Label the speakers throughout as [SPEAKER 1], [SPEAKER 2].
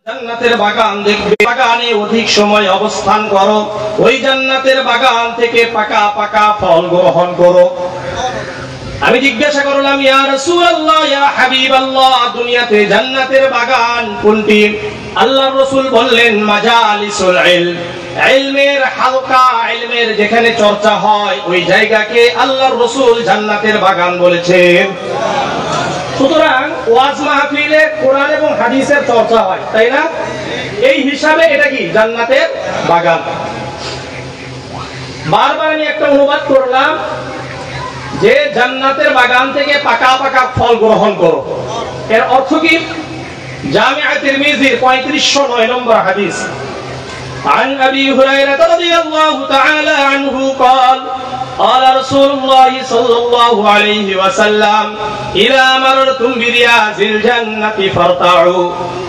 [SPEAKER 1] জান্নাতের বাগান দেখবে, বাগানে অধিক সময় অবস্থান করো, ওই জান্নাতের বাগান থেকে পাকা পাকা ফল গ্রহণ করো। আমি জিজ্ঞাসা করলাম, ইয়া রাসূলুল্লাহ, ইয়া হাবিবাল্লাহ, দুনিয়াতে জান্নাতের বাগান কোনটি? আল্লাহর রাসূল বললেন, মাজালিসুল ইলম, ইলমের হালকা, ইলমের যেখানে চর্চা হয় ওই জায়গাকে আল্লাহর রাসূল জান্নাতের বাগান বলেছেন। সুতরাং ওয়াজ মাহফিলে কোরআন এবং হাদিসের চর্চা হয়, তাই না? এই হিসাবে এটা কি জান্নাতের বাগান। বারবার আমি একটা অনুবাদ করলাম যে জান্নাতের বাগান থেকে পাকা পাকা ফল গ্রহণ করো। এর অর্থ কি? জামিআ তিরমিজির 3509 নম্বর হাদিস, عن أبي هريرة رضي الله تعالى عنه قال قال رسول الله صلى الله عليه وسلم إذا مررتم برياض الجنة فارتعوا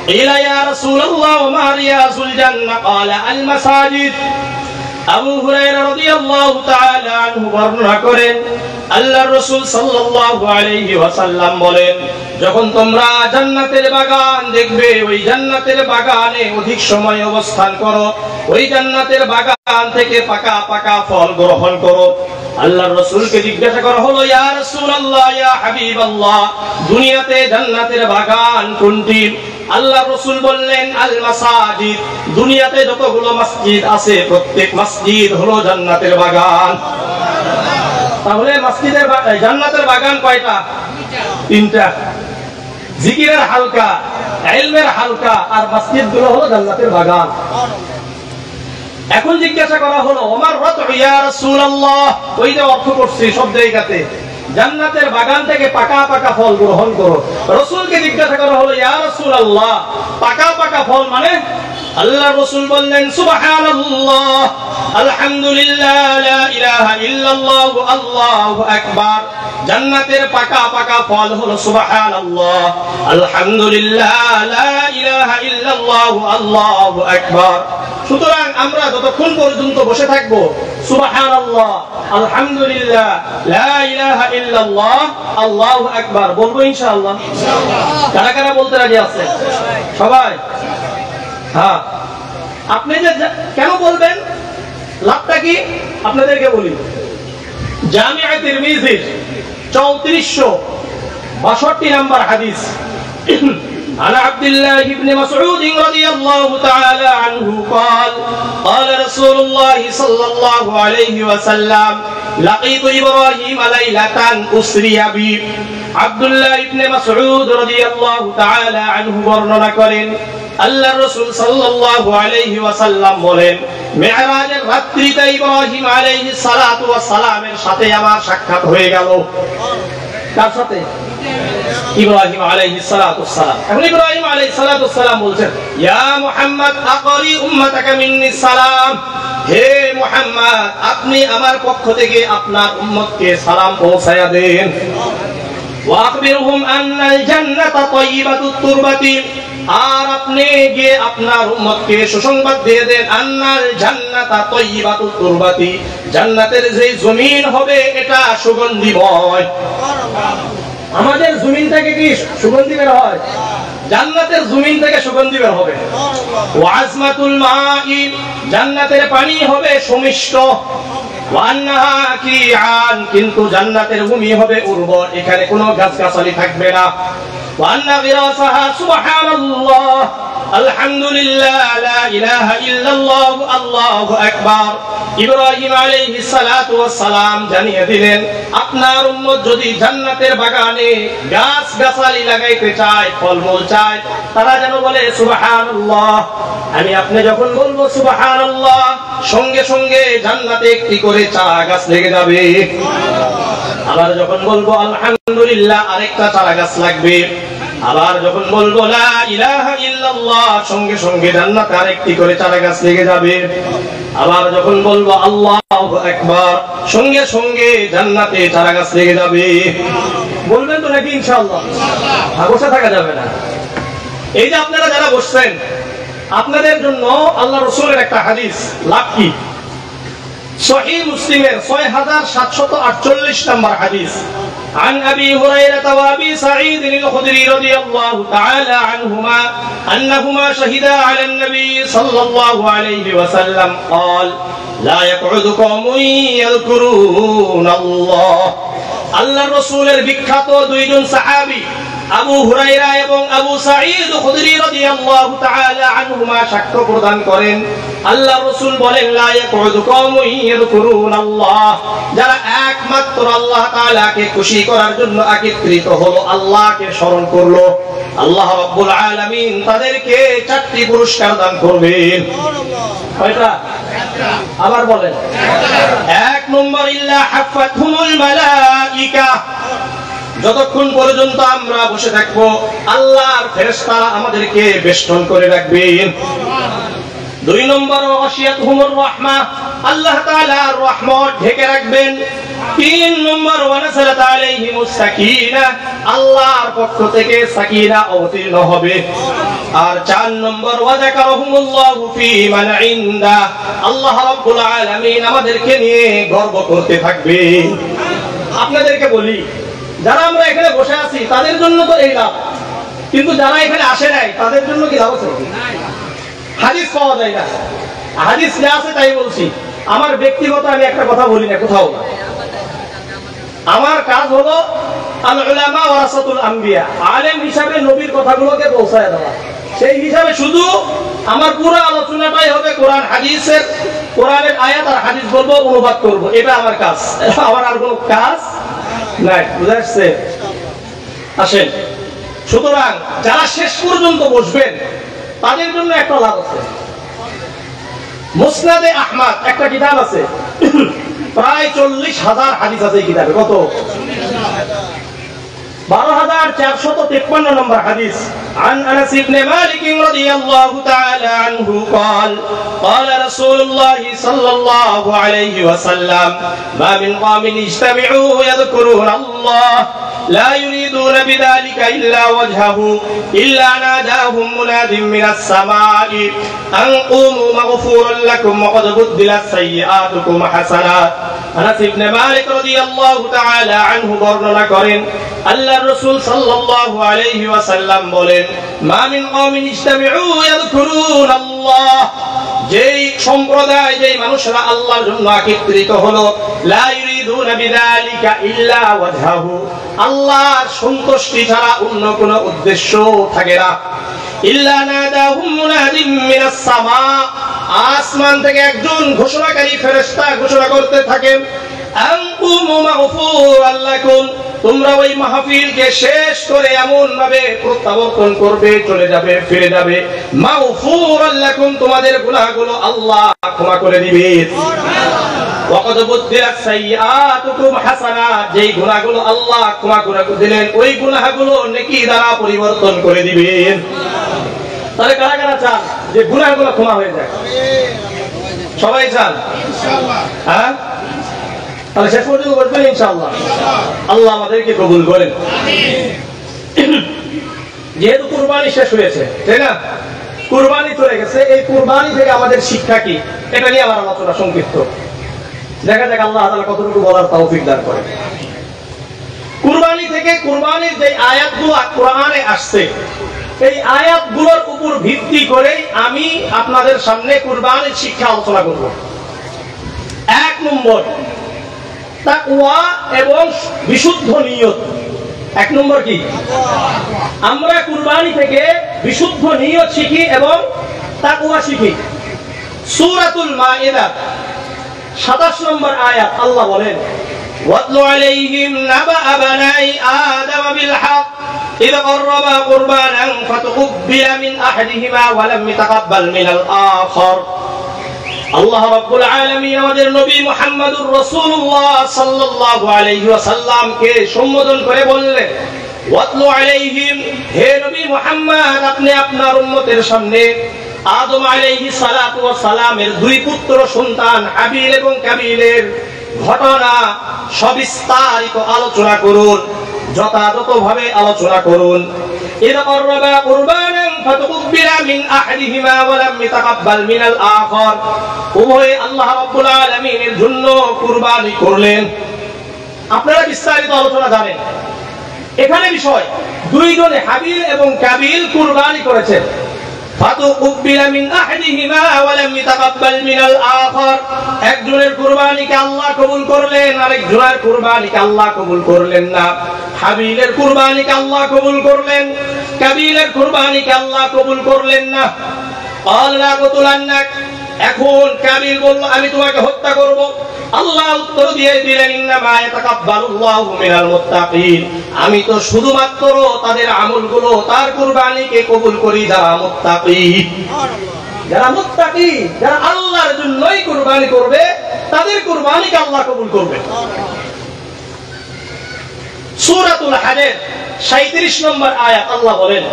[SPEAKER 1] قيل يا رسول الله وما رياض الجنة قال المساجد। আবু হুরায়রা রাদিয়াল্লাহু তাআলা আনহু বর্ণনা করেন, আল্লাহর রাসূল সাল্লাল্লাহু আলাইহি ওয়াসাল্লাম বলেন, যখন তোমরা জান্নাতের বাগান দেখবে, ওই জান্নাতের বাগানে অধিক সময় অবস্থান করো, ওই জান্নাতের বাগান থেকে পাকা পাকা ফল গ্রহণ করো। আল্লাহর রাসূলকে জিজ্ঞাসা করা হলো, ইয়া রাসূলুল্লাহ, ইয়া হাবিবাল্লাহ, দুনিয়াতে জান্নাতের বাগান কোনটি? আল্লাহর রাসূল বললেন, আল মাসাজিদ, দুনিয়াতে যতগুলো মসজিদ আছে প্রত্যেক মসজিদ হলো জান্নাতের বাগান। তাহলে মসজিদের জান্নাতের বাগান কয়টা? তিনটা। জিকিরের হালকা, ইলমের হালকা, আর মসজিদগুলো হলো জান্নাতের বাগান। এখন জিজ্ঞাসা করা হলো, ওমর রাত ইয়া রাসূলুল্লাহ, ওই যে অর্থ করছি সব জায়গাতে জান্নাতের বাগান থেকে পাকা পাকা ফল গ্রহণ করো। রাসূলকে জিজ্ঞাসা করা হলো, ইয়া রাসূলুল্লাহ, পাকা পাকা ফল মানে? আল্লাহর রাসূল বললেন, সুবহানাল্লাহ, আলহামদুলিল্লাহ, লা ইলাহা ইল্লাল্লাহ, আল্লাহু আকবার। জান্নাতের পাকা পাকা ফল হলো সুবহানাল্লাহ, আলহামদুলিল্লাহ, লা ইলাহা ইল্লাল্লাহ, আল্লাহু আকবার। সুতরাং আমরা যতক্ষণ পর্যন্ত বসে থাকবো সুবহানাল্লাহ, আলহামদুলিল্লাহ, লা ইলাহা ইল্লাল্লাহ, আল্লাহু আকবার বলবো ইনশাআল্লাহ। কারা কারা বলতে রাজি আছে? সবাই? হ্যাঁ। আপনি যে কেন বলবেন, লাভটা কি আপনাদেরকে বলি। জামিআ তিরমিজির 3462 নম্বর হাদিস, عن عبد الله بن مسعود رضي الله تعالى عنه قال قال رسول الله صلى الله عليه وسلم لقيت إبراهيم ليلة أسري بي। আব্দুল্লাহ ইবনে মাসউদ রাদিয়াল্লাহু তাআলা আনহু বর্ণনা করেন, আল্লাহর রাসূল সাল্লাল্লাহু আলাইহি ওয়াসাল্লাম বলেন, মিরাজের রাত্রিতে ইব্রাহিম আলাইহিস সালাতু ওয়াস সালামের সাথে আমার সাক্ষাৎ হয়ে গেল। কার সাথে? ইব্রাহিম আলাইহিস সালাতু ওয়াস সালাম। এখন ইব্রাহিম আলাইহিস সালাতু ওয়াস সালাম বলছেন, ইয়া মুহাম্মদ আকরি উম্মাতাকা মিন্নি সালাম, হে মুহাম্মদ, আপনি আমার পক্ষ থেকে আপনার উম্মতকে সালাম পৌঁছায়া দেন। ওয়া আখবিরহুম আন্নাল জান্নাতা তাইয়্যিবাতুত তুরবাতি, আর আপনি গিয়ে আপনার উম্মতকে সুসংবাদ দিয়ে দেন, আন্নাল জান্নাতা তাইয়্যিবাতুত তুরবাতি, জান্নাতের যে জমিন হবে এটা সুগন্ধিময়। আমাদের জমিন থেকে কি সুগন্ধি বের হয়? জান্নাতের জমিন থেকে সুগন্ধি বের হবে। ওয়াজমাতুল মাই, জান্নাতের পানি হবে সুমিষ্ট। ওয়ান্নাহা কিআন, কিন্তু জান্নাতের ভূমি হবে উর্বর, এখানে কোনো গাছগাছালি থাকবে না। ওয়ান্না গিরাসাহা সুবহানাল্লাহ, আলহামদুলিল্লাহ, লা ইলাহা ইল্লাল্লাহ, আল্লাহু আকবার। ইব্রাহিম আলাইহিস সালাতু ওয়াস সালাম জানিয়ে দিলেন, আপনার উম্মত যদি জান্নাতের বাগানে গাছগাছালি লাগাইতে চায়, ফলমূল চায়, তারা যেন বলে সুবহানাল্লাহ। আমি আপনি যখন বলবো সুবহানাল্লাহ, সঙ্গে সঙ্গে জান্নাতে একটি করে চারা গাছ লেগে যাবে। আবার যখন বলবো আলহামদুলিল্লাহ, আরেকটা চারা গাছ লাগবে। আবার যখন বলবো লা ইলাহা ইল্লাল্লাহ, সঙ্গে সঙ্গে জান্নাতে আরেকটি করে চারা গাছ লেগে যাবে। আবার যখন বলবো আল্লাহু আকবার, সঙ্গে সঙ্গে জান্নাতে চারা গাছ লেগে যাবে। বলবেন তো নাকি ইনশাআল্লাহ? বসে থাকা যাবে না। এই যে আপনারা যারা বসছেন, আপনাদের জন্য আল্লাহ রাসূলের একটা হাদিস, লাভ কি? সহিহ মুসলিমের 6748 নম্বর হাদিস, عن أبي هريرة وأبي سعيد الخدري رضي الله تعالى عنهما أنهما شهدا على النبي صلى الله عليه وسلم قال لا يقعد قوم يذكرون الله আল্লাহর রাসূলের বিখ্যাত দুইজন সাহাবী আবু হুরায়রা এবং আবু সাঈদ খুদরি রাদিয়াল্লাহু তাআলা আনহুমা সাক্ষ্য প্রদান করেন আল্লাহর রাসূল বলেন লা ইয়াকুদু কওমুন ইয়াযকুরুনাল্লাহ যারা একমাত্র আল্লাহ তাআলাকে খুশি করার জন্য একত্রিত হলো আল্লাহকে স্মরণ করলো আল্লাহ রাব্বুল আলামিন তাদেরকে চারটি পুরস্কার দান করবেন কয়টা আবার বলেন এক নম্বর ইল্লা হাফাতহুমুল মালাইকা যতক্ষণ পর্যন্ত আমরা বসে থাকবো আল্লাহর ফেরেশতারা আমাদেরকে বেষ্টন করে রাখবেন দুই নম্বর ওয়াশিয়াতুহুমুর রাহমাহ আল্লাহ তাআলার রহমত ঢেকে রাখবেন তিন নম্বর ওয়ানাসালাত আলাইহিমুস সাকিনাহ আল্লাহর পক্ষ থেকে সাকিনা অবতীর্ণ হবে আর চার নম্বর ওয়াযাকারহুমুল্লাহু ফী মান ইনদা আল্লাহ রাব্বুল আলামিন আমাদেরকে নিয়ে গর্ব করতে থাকবে আপনাদেরকে বলি যারা আমরা এখানে বসে আছি তাদের জন্য তো এই লাভ কিন্তু যারা এখানে আসে নাই তাদের জন্য কি লাভ আছে হাদিস পাওয়া যায় না হাদিস যা আছে তাই বলছি আমার ব্যক্তিগত আমি একটা কথা বলি না কোথাও না আমার কাজ হলো আল উলামা ওয়ারাসাতুল আম্বিয়া আলেম হিসাবে নবীর কথাগুলোকে পৌঁছায় দেওয়া সেই হিসাবে শুধু আমার পুরো আলোচনাটাই হবে কোরআন হাদিসের কোরআনের আয়াত আর হাদিস বলবো অনুবাদ করব এটা আমার কাজ আমার আর কোনো কাজ নাই বুঝাচ্ছে আসেন সুতরাং যারা শেষ পর্যন্ত বসবেন তাদের জন্য একটা লাভ আছে মুসনাদে আহমদ একটা কিতাব আছে প্রায় 40,000 হাদিস আছে এই কিতাবে কত 12,453 নম্বর হাদিস عن انس بن مالك رضي الله تعالى عنه قال قال رسول الله صلى الله عليه وسلم ما من قوم اجتمعوا يذكرون الله لا يريدون بذلك إلا وجهه إلا ناداهم مناد من السماء أن قوموا مغفورا لكم وقد بدلت سيئاتكم حسنات আনাস ইবনে মালিক রাদিয়াল্লাহু তাআলা আনহু বর্ণনা করেন আল্লাহর রাসূল সাল্লাল্লাহু আলাইহি ওয়াসাল্লাম বলেন মা মিন কওমিন ইজতামিউ ইয়াযকুরুনাল্লাহ যেই সম্প্রদায় যেই মানুষরা আল্লাহর জন্য একত্রিত হলো লা ইউরিদুনা বিযালিকা ইল্লা ওয়াজহাহু আল্লাহর সন্তুষ্টি ছাড়া অন্য কোনো উদ্দেশ্য থাকে না ইল্লা নাদাহুম মুনাদিম মিনাস সামা আসমান থেকে একজন ঘোষণাকারী ফেরেশতা ঘোষণা করতে থাকেন আনকুম মাগফুরাল লাকুম তোমরা ওই মাহফিলকে শেষ করে এমন ভাবে প্রত্যাবর্তন করবে চলে যাবে ফিরে যাবে মাগফুরাল লাকুম তোমাদের গুনাহগুলো আল্লাহ ক্ষমা করে দিবেন ওয়াকাদ বুদ্দিলাত সাইয়্যাতুকুম হাসানাত যেই গুনাহগুলো আল্লাহ ক্ষমা করে দিলেন ওই গুনাহগুলো নেকি দ্বারা পরিবর্তন করে দিবেন তাহলে কারা কারা চান যে গুনাহগুলো ক্ষমা হয়ে যায় সবাই চান ইনশাআল্লাহ হ্যাঁ তাহলে শেষ পর্যন্ত বলবেন ইনশাআল্লাহ আল্লাহ আমাদেরকে কবুল করেন আমিন যেহেতু কুরবানি শেষ হয়েছে তাই না কুরবানি চলে গেছে এই কুরবানি থেকে আমাদের শিক্ষা কি এটা নিয়ে আমার আলোচনা সংক্ষিপ্ত দেখা যাক আল্লাহ তাআলা কতটুকু বলার তৌফিক দান করেন কুরবানি থেকে কুরবানির যে আয়াতগুলো কোরআনে আসছে এই আয়াতগুলোর উপর ভিত্তি করে আমি আপনাদের সামনে কুরবানির শিক্ষা আলোচনা করব এক নম্বর তাকওয়া এবং বিশুদ্ধ নিয়ত এক নম্বর কি আমরা কুরবানি থেকে বিশুদ্ধ নিয়ত শিখি এবং তাকওয়া শিখি সূরাতুল মাইদা 27 নম্বর আয়াত আল্লাহ বলেন ওয়াতলু আলাইহিম নাবা বানাই আদম বিল হক إذ قربا قربانا فتقبل من أحدهما ولم يتقبل من الآخر আল্লাহ রাব্বুল আলামিন আমাদের নবী মুহাম্মদুর রাসূলুল্লাহ সাল্লাল্লাহু আলাইহি ওয়াসাল্লামকে সম্বোধন করে বললেন ওয়াতলু আলাইহিম হে নবী মুহাম্মদ আপনি আপনার উম্মতের সামনে আদম আলাইহিস সালাতু ওয়াস সালামের দুই পুত্র সন্তান হাবিল এবং কাবিলের ঘটনা সবিস্তারিত আলোচনা করুন যথাযথভাবে আলোচনা করুন ইযা করবা কুরবানান ফাতুকবিলা মিন আহাদিহিমা ওয়া লাম ইয়াতাকাব্বাল মিনাল আখার উভয় আল্লাহ রাব্বুল আলামিনের জন্য কুরবানি করলেন আপনারা বিস্তারিত আলোচনা জানেন। এখানে বিষয়, দুইজনে হাবিল এবং কাবিল কুরবানি করেছেন। ফাতুকুবিলা মিন আহাদিহিমা ওয়া লাম ইয়াতাকাব্বাল মিনাল আখার, একজনের কুরবানিকে আল্লাহ কবুল করলেন, আরেকজনের কুরবানিকে আল্লাহ কবুল করলেন না। হাবিলের কুরবানিকে আল্লাহ কবুল করলেন, কাবিলের কুরবানিকে আল্লাহ কবুল করলেন না। ক্বাল লা আকতুলান্নাক, এখন কাবিল বলল আমি তোমাকে হত্যা করব। আল্লাহ উত্তর দিয়ে দিলেন ইন্নামা ইয়াতাকাব্বালুল্লাহু মিনাল মুত্তাকিন, আমি তো শুধুমাত্র তাদের আমলগুলো, তার কুরবানিকে কবুল করি যারা মুত্তাকি। যারা মুত্তাকি, যারা আল্লাহর জন্যই কুরবানি করবে, তাদের কুরবানিকে আল্লাহ কবুল করবে। সূরাতুল হাজর 37 নম্বর আয়াত আল্লাহ বলেন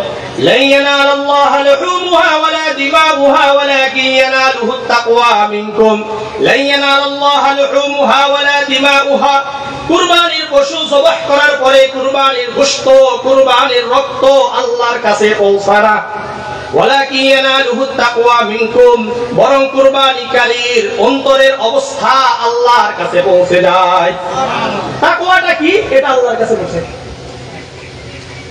[SPEAKER 1] লা ইয়ানালাল্লাহু লুহুমুহা ওয়ালা দিমাউহা ওয়ালাকিন ইয়ানালুহুত তাকওয়া মিনকুম, লা ইয়ানালাল্লাহু লুহুমুহা ওয়ালা দিমাউহা, কুরবানির পশু জবাহ করার পরে কুরবানির গোশত, কুরবানির রক্ত আল্লাহর কাছে পৌঁছায় না। ওয়ালাকিন ইয়ানালুহুত তাকওয়া মিনকুম, বরং কুরবানিকারীর অন্তরের অবস্থা আল্লাহর কাছে পৌঁছে যায়। তাকওয়াটা কি, এটা আল্লাহর কাছে পৌঁছে।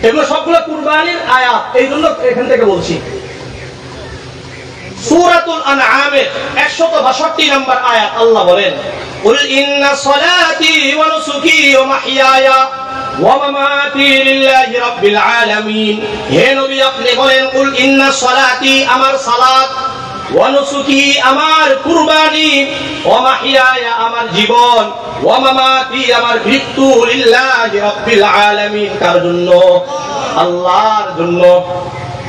[SPEAKER 1] এগুলো সবগুলো কুরবানির আয়াত, এই জন্য এখান থেকে বলছি। সূরাতুল আনআমের 162 নম্বর আয়াত আল্লাহ বলেন কুল ইন্না সলাতি ওয়া নুসুকি ওয়া মাহইয়ায়া ওয়া মামাতি লিল্লাহি রাব্বিল আলামিন, হে নবী আপনি বলেন কুল ইন্না সলাতি, আমার সালাত, ওয়া নুসুকি আমার কুরবানি, ওয়া মাহইয়ায়া আমার জীবন, ওয়া মামাতি আমার মৃত্যু, লিল্লাহি রাব্বিল আলামিন, কার জন্য? আল্লাহর জন্য।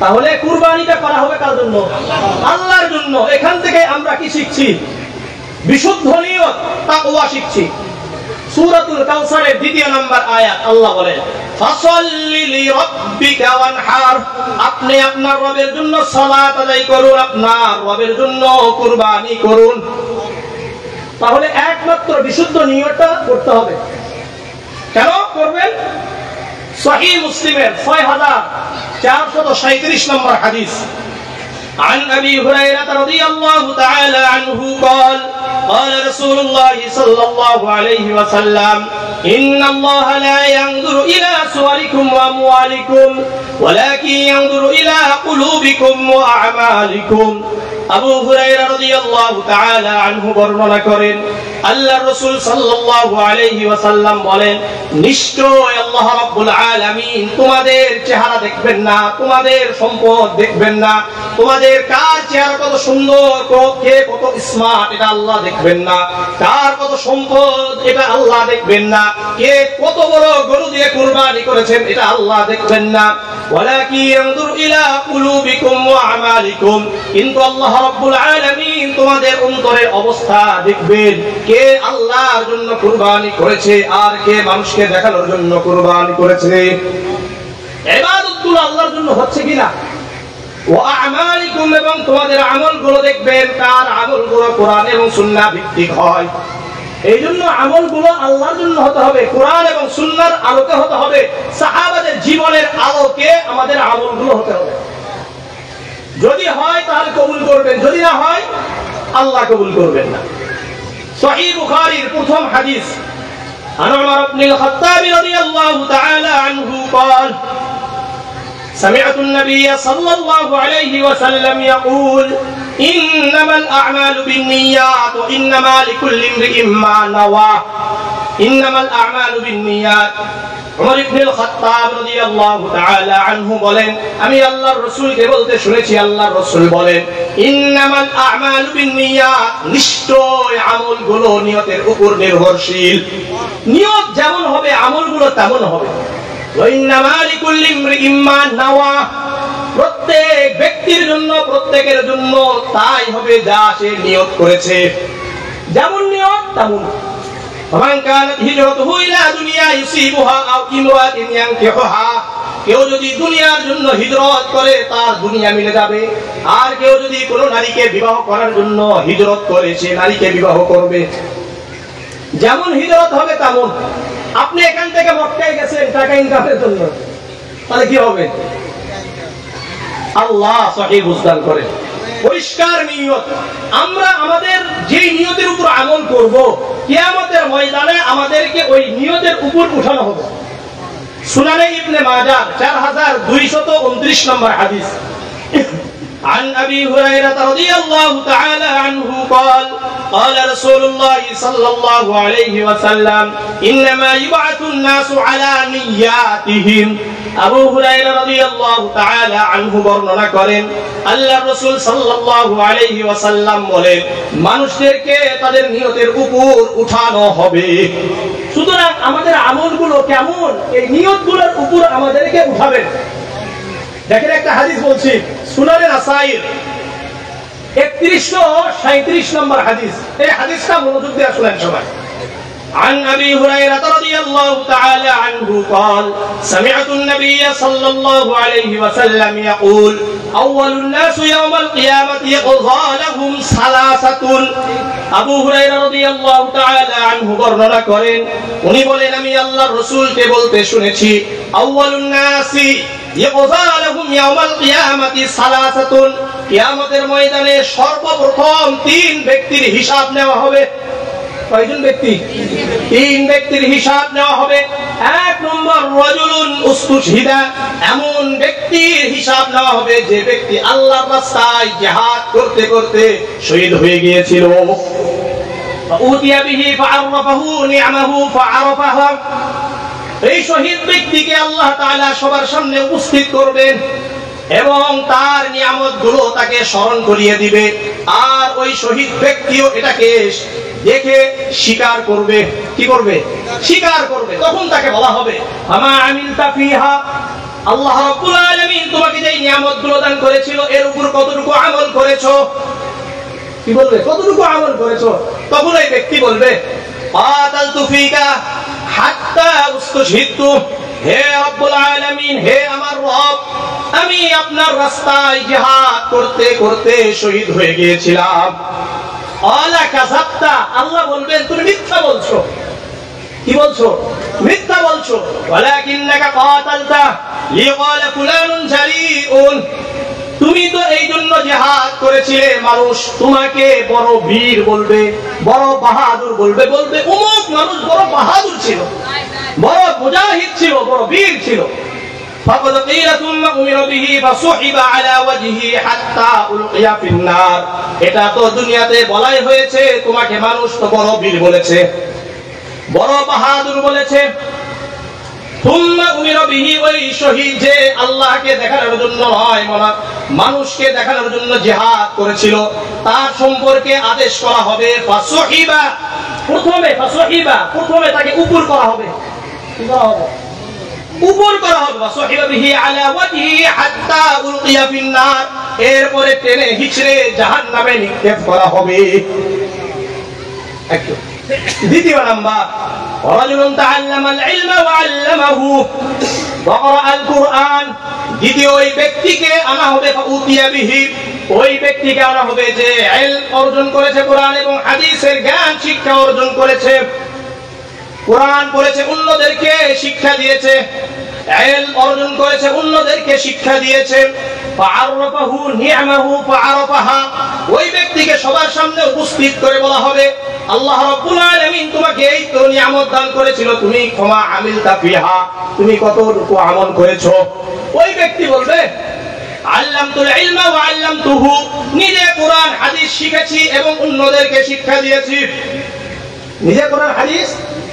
[SPEAKER 1] তাহলে কুরবানিটা করা হবে কার জন্য? আল্লাহর জন্য। এখান থেকে আমরা কি শিখছি? বিশুদ্ধ নিয়ত, তাকওয়া শিখছি। সূরাতুল কাউসারের 2 নম্বর আয়াত আল্লাহ বলেন ফাসাল্লি লিরাব্বিকা ওয়ানহার, আপনি আপনার রবের জন্য সালাত আদায় করুন, আপনার রবের জন্য কুরবানি করুন। তাহলে একমাত্র বিশুদ্ধ নিয়তটা করতে হবে। কেন করবেন? সহিহ মুসলিমের 6437 নম্বর হাদিস عن أبي هريرة رضي الله تعالى عنه قال قال رسول الله صلى الله عليه وسلم إن الله لا ينظر إلى صوركم وأموالكم ولكن ينظر إلى قلوبكم وأعمالكم। আবু হুরায়রা রাদিয়াল্লাহু তাআলা আনহু বর্ণনা করেন আল্লাহর রাসূল সাল্লাল্লাহু আলাইহি ওয়াসাল্লাম বলেন নিশ্চয় আল্লাহ রাব্বুল আলামিন তোমাদের চেহারা দেখবেন না, তোমাদের সম্পদ দেখবেন না, তোমাদের কার চেহারা কত সুন্দর, কে কত স্মার্ট এটা আল্লাহ দেখবেন না, কার কত সম্পদ এটা আল্লাহ দেখবেন না, কে কত বড় গরু দিয়ে কুরবানি করেছেন এটা আল্লাহ দেখবেন না। ওয়ালাকিন ইয়ানজুরু ইলা কুলুবিকুম ওয়া আমালিকুম, কিন্তু আল্লাহ রাব্বুল আলামিন তোমাদের অন্তরের অবস্থা দেখবেন, কে আল্লাহর জন্য কুরবানি করেছে আর কে মানুষকে দেখানোর জন্য কুরবানি করেছে। ইবাদতগুলো আল্লাহর জন্য হচ্ছে কিনা। ওয়া আমালিকুম, এবং তোমাদের আমলগুলো দেখবেন কার আমলগুলো কোরআন এবং সুন্নাহ ভিত্তিক হয়। এই জন্য আমলগুলো আল্লাহর জন্য হতে হবে, কোরআন এবং সুন্নাহর আলোকে হতে হবে, সাহাবাদের জীবনের আলোকে আমাদের আমলগুলো হতে হবে। যদি হয় তাহলে কবুল করবেন, যদি না হয় আল্লাহ কবুল করবেন না। সহিহ বুখারীর প্রথম হাদিস আন উমর ইবনে আল-খাত্তাব রাদিয়াল্লাহু তাআলা আনহু قال سمعت النبي صلى الله عليه وسلم يقول إنما الأعمال بالنيات وإنما لكل امرئ ما نوى إنما الأعمال بالنيات। উমর ইবনে আল-খাত্তাব রাদিয়াল্লাহু তাআলা আনহু বলেন আমি আল্লাহর রাসূলকে বলতে শুনেছি আল্লাহর রাসূল বলেন ইন্নামাল আ'মালু বিন্নিয়াত, নিশ্চয় আমলগুলো নিয়তের উপর নির্ভরশীল। নিয়ত যেমন হবে আমলগুলো তেমন হবে। ওয়া ইন্নামা লিকুল্লি ইমরিইম মা নাওয়া, প্রত্যেক ব্যক্তির জন্য প্রত্যেকের জন্য তাই হবে যা সে নিয়ত করেছে। যেমন নিয়ত তেমন। ফামান কানাত হিজরাতুহু ইলা দুনিয়া ইউসিবুহা আও ইমরাতিন ইয়ানকিহুহা, কেউ যদি দুনিয়ার জন্য হিজরত করে তার দুনিয়া মিলে যাবে, আর কেউ যদি কোনো নারীকে বিবাহ করার জন্য হিজরত করে সে নারীকে বিবাহ করবে। যেমন হিজরত হবে তেমন। আপনি এখান থেকে মক্কায় গেছেন টাকা ইনকামের জন্য, তাহলে কি হবে? আল্লাহ সহিহ বুঝদান করে। পরিষ্কার নিয়ত। আমরা আমাদের যে নিয়তের উপর আমল করব, কিয়ামতের ময়দানে আমাদেরকে ওই নিয়তের উপর উঠানো হবে। সুনানে ইবনে মাজাহ 4229 নম্বর হাদিস। عن أبي هريرة رضي الله تعالى عنه قال قال رسول الله صلى الله عليه وسلم إنما يبعث الناس على نياتهم। আবু হুরায়রা রাদিয়াল্লাহু তাআলা আনহু বর্ণনা করেন, আল্লাহর রাসূল সাল্লাল্লাহু আলাইহি ওয়াসাল্লাম বলেন, মানুষদেরকে তাদের নিয়তের উপর উঠানো হবে। সুতরাং আমাদের আমলগুলো কেমন, এই নিয়তগুলোর উপর আমাদেরকে উঠাবেন। দেখেন একটা হাদিস বলছি, সুনানে নাসাঈর 3137 নম্বর হাদিস। এই হাদিসটা মনোযোগ দিয়ে শুনেন সবাই। عن أبي هريرة رضي الله تعالى عنه قال سمعت النبي صلى الله عليه وسلم يقول أول الناس يوم القيامة يقضى لهم ثلاثة। আবু হুরায়রা রাদিয়াল্লাহু তাআলা আনহু বর্ণনা করেন, উনি বলেন, আমি আল্লাহর রাসূলকে বলতে শুনেছি, আউয়ালুন নাসি ইয়ুযা লাহুম ইয়াউমাল কিয়ামাতি সালাসাতুন। কিয়ামতের ময়দানে সর্বপ্রথম তিন ব্যক্তির হিসাব নেওয়া হবে। কয়জন ব্যক্তি? তিন ব্যক্তির হিসাব নেওয়া হবে। এক নম্বর রাজুলুন উস্তুশহিদা, এমন ব্যক্তির হিসাব নেওয়া হবে যে ব্যক্তি আল্লাহর রাস্তায় জিহাদ করতে করতে শহীদ হয়ে গিয়েছিল। উতিয়া বিহি ফাআরাফাহু নি'মাহু ফাআরাফাহা, এই শহীদ ব্যক্তিকে আল্লাহ তাআলা সবার সামনে উপস্থিত করবেন এবং তার নিয়ামতগুলো তাকে স্মরণ করিয়ে দিবে। আর ওই শহীদ ব্যক্তিও এটাকে দেখে স্বীকার করবে। কি করবে? স্বীকার করবে। তখন তাকে বলা হবে, আমা আমিলতা ফিহা, আল্লাহ রাব্বুল আলামিন তোমাকে যে নিয়ামতগুলো দান করেছিল এর উপর কতটুকু আমল করেছো? কি বলবে? কতটুকু আমল করেছো? তখন এই ব্যক্তি বলবে, কাতালতু ফিকা হাত্তা উস্তুশহিদতু, হে রব্বুল আলামিন, হে আমার রব, আমি আপনার রাস্তায় জিহাদ করতে করতে শহীদ হয়ে গিয়েছিলাম। আলা কাযাবতা, আল্লাহ বলবেন তুমি মিথ্যা বলছো। কি বলছো? মিথ্যা বলছো। ওয়ালাকিন্নাকা কাতালতা লিয়ালা ফুলানুন জারিউন, তুমি তো এই জন্য জিহাদ করেছিলে, মানুষ তোমাকে বড় বীর বলবে, বড় বাহাদুর বলবে, বলবে অমুক মানুষ বড় বাহাদুর ছিল, বড় মুজাহিদ ছিল, বড় বীর ছিল। ফাকাদ কিলা সুম্মা উমিরা বিহি ফাসুহিবা আলা ওয়াজহি হাত্তা উলকিয়া ফিন্নার, এটা তো দুনিয়াতে বলাই হয়েছে, তোমাকে মানুষ তো বড় বীর বলেছে, বড় বাহাদুর বলেছে। সুম্মা উমিরা বিহি, ওই শহীদ যে আল্লাহকে দেখানোর জন্য নয়, মানুষকে দেখানোর জন্য জিহাদ করেছিল, তার সম্পর্কে আদেশ করা হবে ফাসুহিবা, প্রথমে তাকে উপর করা হবে। কি করা হবে? উপর করা হবে। ফাসুহিবা বিহি আলা ওয়াজহি হাত্তা উলকিয়া ফিন্নার, এরপরে টেনে হিচড়ে জাহান্নামে নিক্ষেপ করা হবে। দ্বিতীয় নাম্বার, রাজুলুন তাআল্লামাল ইলমা ওয়া আল্লামাহু ওয়া ক্বারাআল কুরআন, দ্বিতীয় ওই ব্যক্তিকে আনা হবে ফাউতিয়া বিহি, ওই ব্যক্তিকে আনা হবে যে ইলম অর্জন করেছে, কোরআন এবং হাদিসের জ্ঞান শিক্ষা অর্জন করেছে, কোরআন পড়েছে, অন্যদেরকে শিক্ষা দিয়েছে, ইলম অর্জন করেছে, অন্যদেরকে শিক্ষা দিয়েছে। ফাআরাফাহু নি'মাহু ফাআরাফাহা, ওই ব্যক্তিকে সবার সামনে উপস্থিত করে বলা হবে, আল্লাহ রাব্বুল আলামিন তোমাকে এই তো নিয়ামত দান করেছিল, তুমি ক্ষমা আমিলতা ফিহা, তুমি কতটুকু আমল করেছো? ওই ব্যক্তি বলবে, আল্লামতুল ইলমা ওয়া আল্লামতুহু, নিজে কোরআন হাদিস শিখেছি এবং অন্যদেরকে শিক্ষা দিয়েছি। নিজে কোরআন হাদিস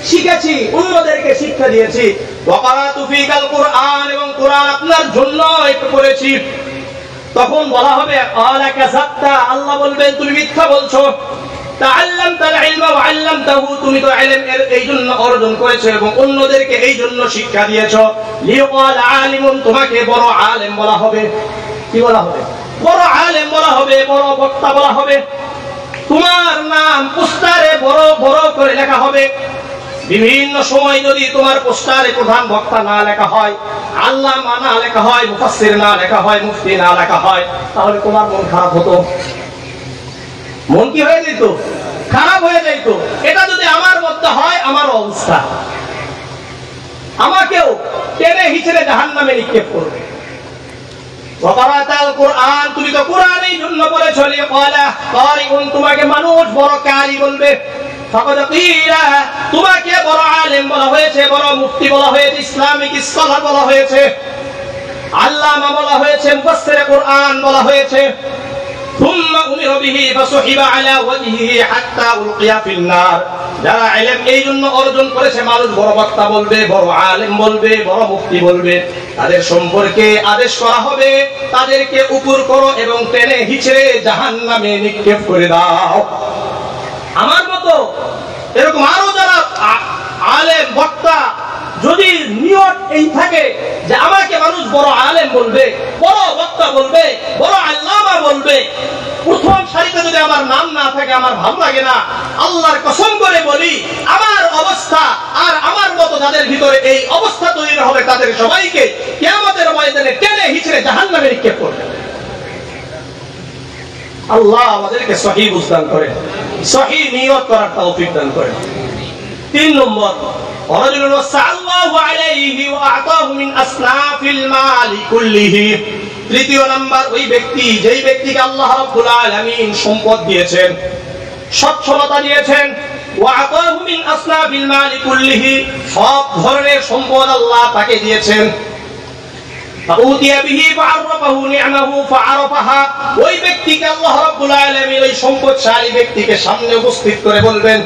[SPEAKER 1] শিখেছি, অন্যদেরকে শিক্ষা দিয়েছি। ওয়া ক্বারাতু ফিকাল কুরআন, এবং কোরআন আপনার জন্য একটু পড়েছি। তখন বলা হবে আলা কাযাবতা, আল্লাহ বলবেন তুমি মিথ্যা বলছো। তাআল্লামতাল ইলমা ওয়া আল্লামতাহু, তুমি তো ইলম এই জন্য অর্জন করেছো এবং অন্যদেরকে এই জন্য শিক্ষা দিয়েছো। লিয়াকাল আলিমুন, তোমাকে বড় আলেম বলা হবে। কি বলা হবে? বড় আলেম বলা হবে, বড় বক্তা বলা হবে। তোমার নাম পোস্টারে বড় বড় করে লেখা হবে। বিভিন্ন সময় যদি তোমার পোস্টারে প্রধান বক্তা না লেখা হয়, আল্লামা না লেখা হয়, মুফাসসির না লেখা হয়, মুফতি না লেখা হয়, তাহলে তোমার মন খারাপ হতো। মন কি হয়ে যেত? খারাপ হয়ে যেত। এটা যদি আমার মধ্যে হয়, আমার অবস্থা, আমাকেও টেনে হিচড়ে জাহান্নামে নিক্ষেপ করবে। ওয়া ক্বারাতাল কুরআন, তুমি তো কোরআন এই জন্য জন্য বলেছ লিকালা কারিউন, তোমাকে মানুষ বড় কারি বলবে। ফাকাদ কিলা, তোমাকে বড় আলেম বলা হয়েছে, বড় মুফতি বলা হয়েছে, ইসলামিক স্কলার বলা হয়েছে, আল্লামা বলা হয়েছে, মুফাসসির কুরআন বলা হয়েছে। থুম্মা উমিরা বিহি ফাসুহিবা আলা ওয়াজহিহি হাত্তা উলকিয়া ফিন নার। যারা ইলম এই জন্য অর্জন করেছে, মানুষ বড় বক্তা বলবে, বড় আলেম বলবে, বড় মুফতি বলবে, তাদের সম্পর্কে আদেশ করা হবে তাদেরকে উপর করো এবং টেনে হিচড়ে জাহান্নামে নিক্ষেপ করে দাও। আমার মতো এরকম আরো যারা আলেম বক্তা, যদি নিয়ত এই থাকে যে আমাকে মানুষ বড় আলেম বলবে, বড় বক্তা বলবে, বড় আল্লামা বলবে, প্রথম সারিতে যদি আমার নাম না থাকে আমার ভালো লাগে না। আল্লাহর কসম করে বলি, আমার অবস্থা আর আমার মতো যাদের ভিতরে এই অবস্থা তৈরি হবে তাদের সবাইকে কিয়ামতের ময়দানে টেনে হিচড়ে জাহান্নামে নিক্ষেপ করবে। আল্লাহ আমাদেরকে সহিহ বুঝদান করেন, সহিহ নিয়ত করার তৌফিক দান করেন। 3 নম্বর, রাজুলুন ওয়াসাল্লাহু আলাইহি ওয়া আতাহু মিন আসনাফিল মাল কুল্লিহি। তৃতীয় নাম্বার, ওই ব্যক্তি যেই ব্যক্তিকে আল্লাহ রাব্বুল আলামিন সম্পদ দিয়েছেন, সচ্ছলতা দিয়েছেন, ওয়া আতাহু মিন আসনাফিল মাল কুল্লিহি, সব ধরনের সম্পদ আল্লাহ তাকে দিয়েছেন। ফাউতিয়া বিহি ফাআরাফাহু নি'মাহু ফাআরাফাহা, ওই ব্যক্তিকে আল্লাহ রাব্বুল আলামিন ওই সম্পদশালী ব্যক্তিকে সামনে উপস্থিত করে বলবেন,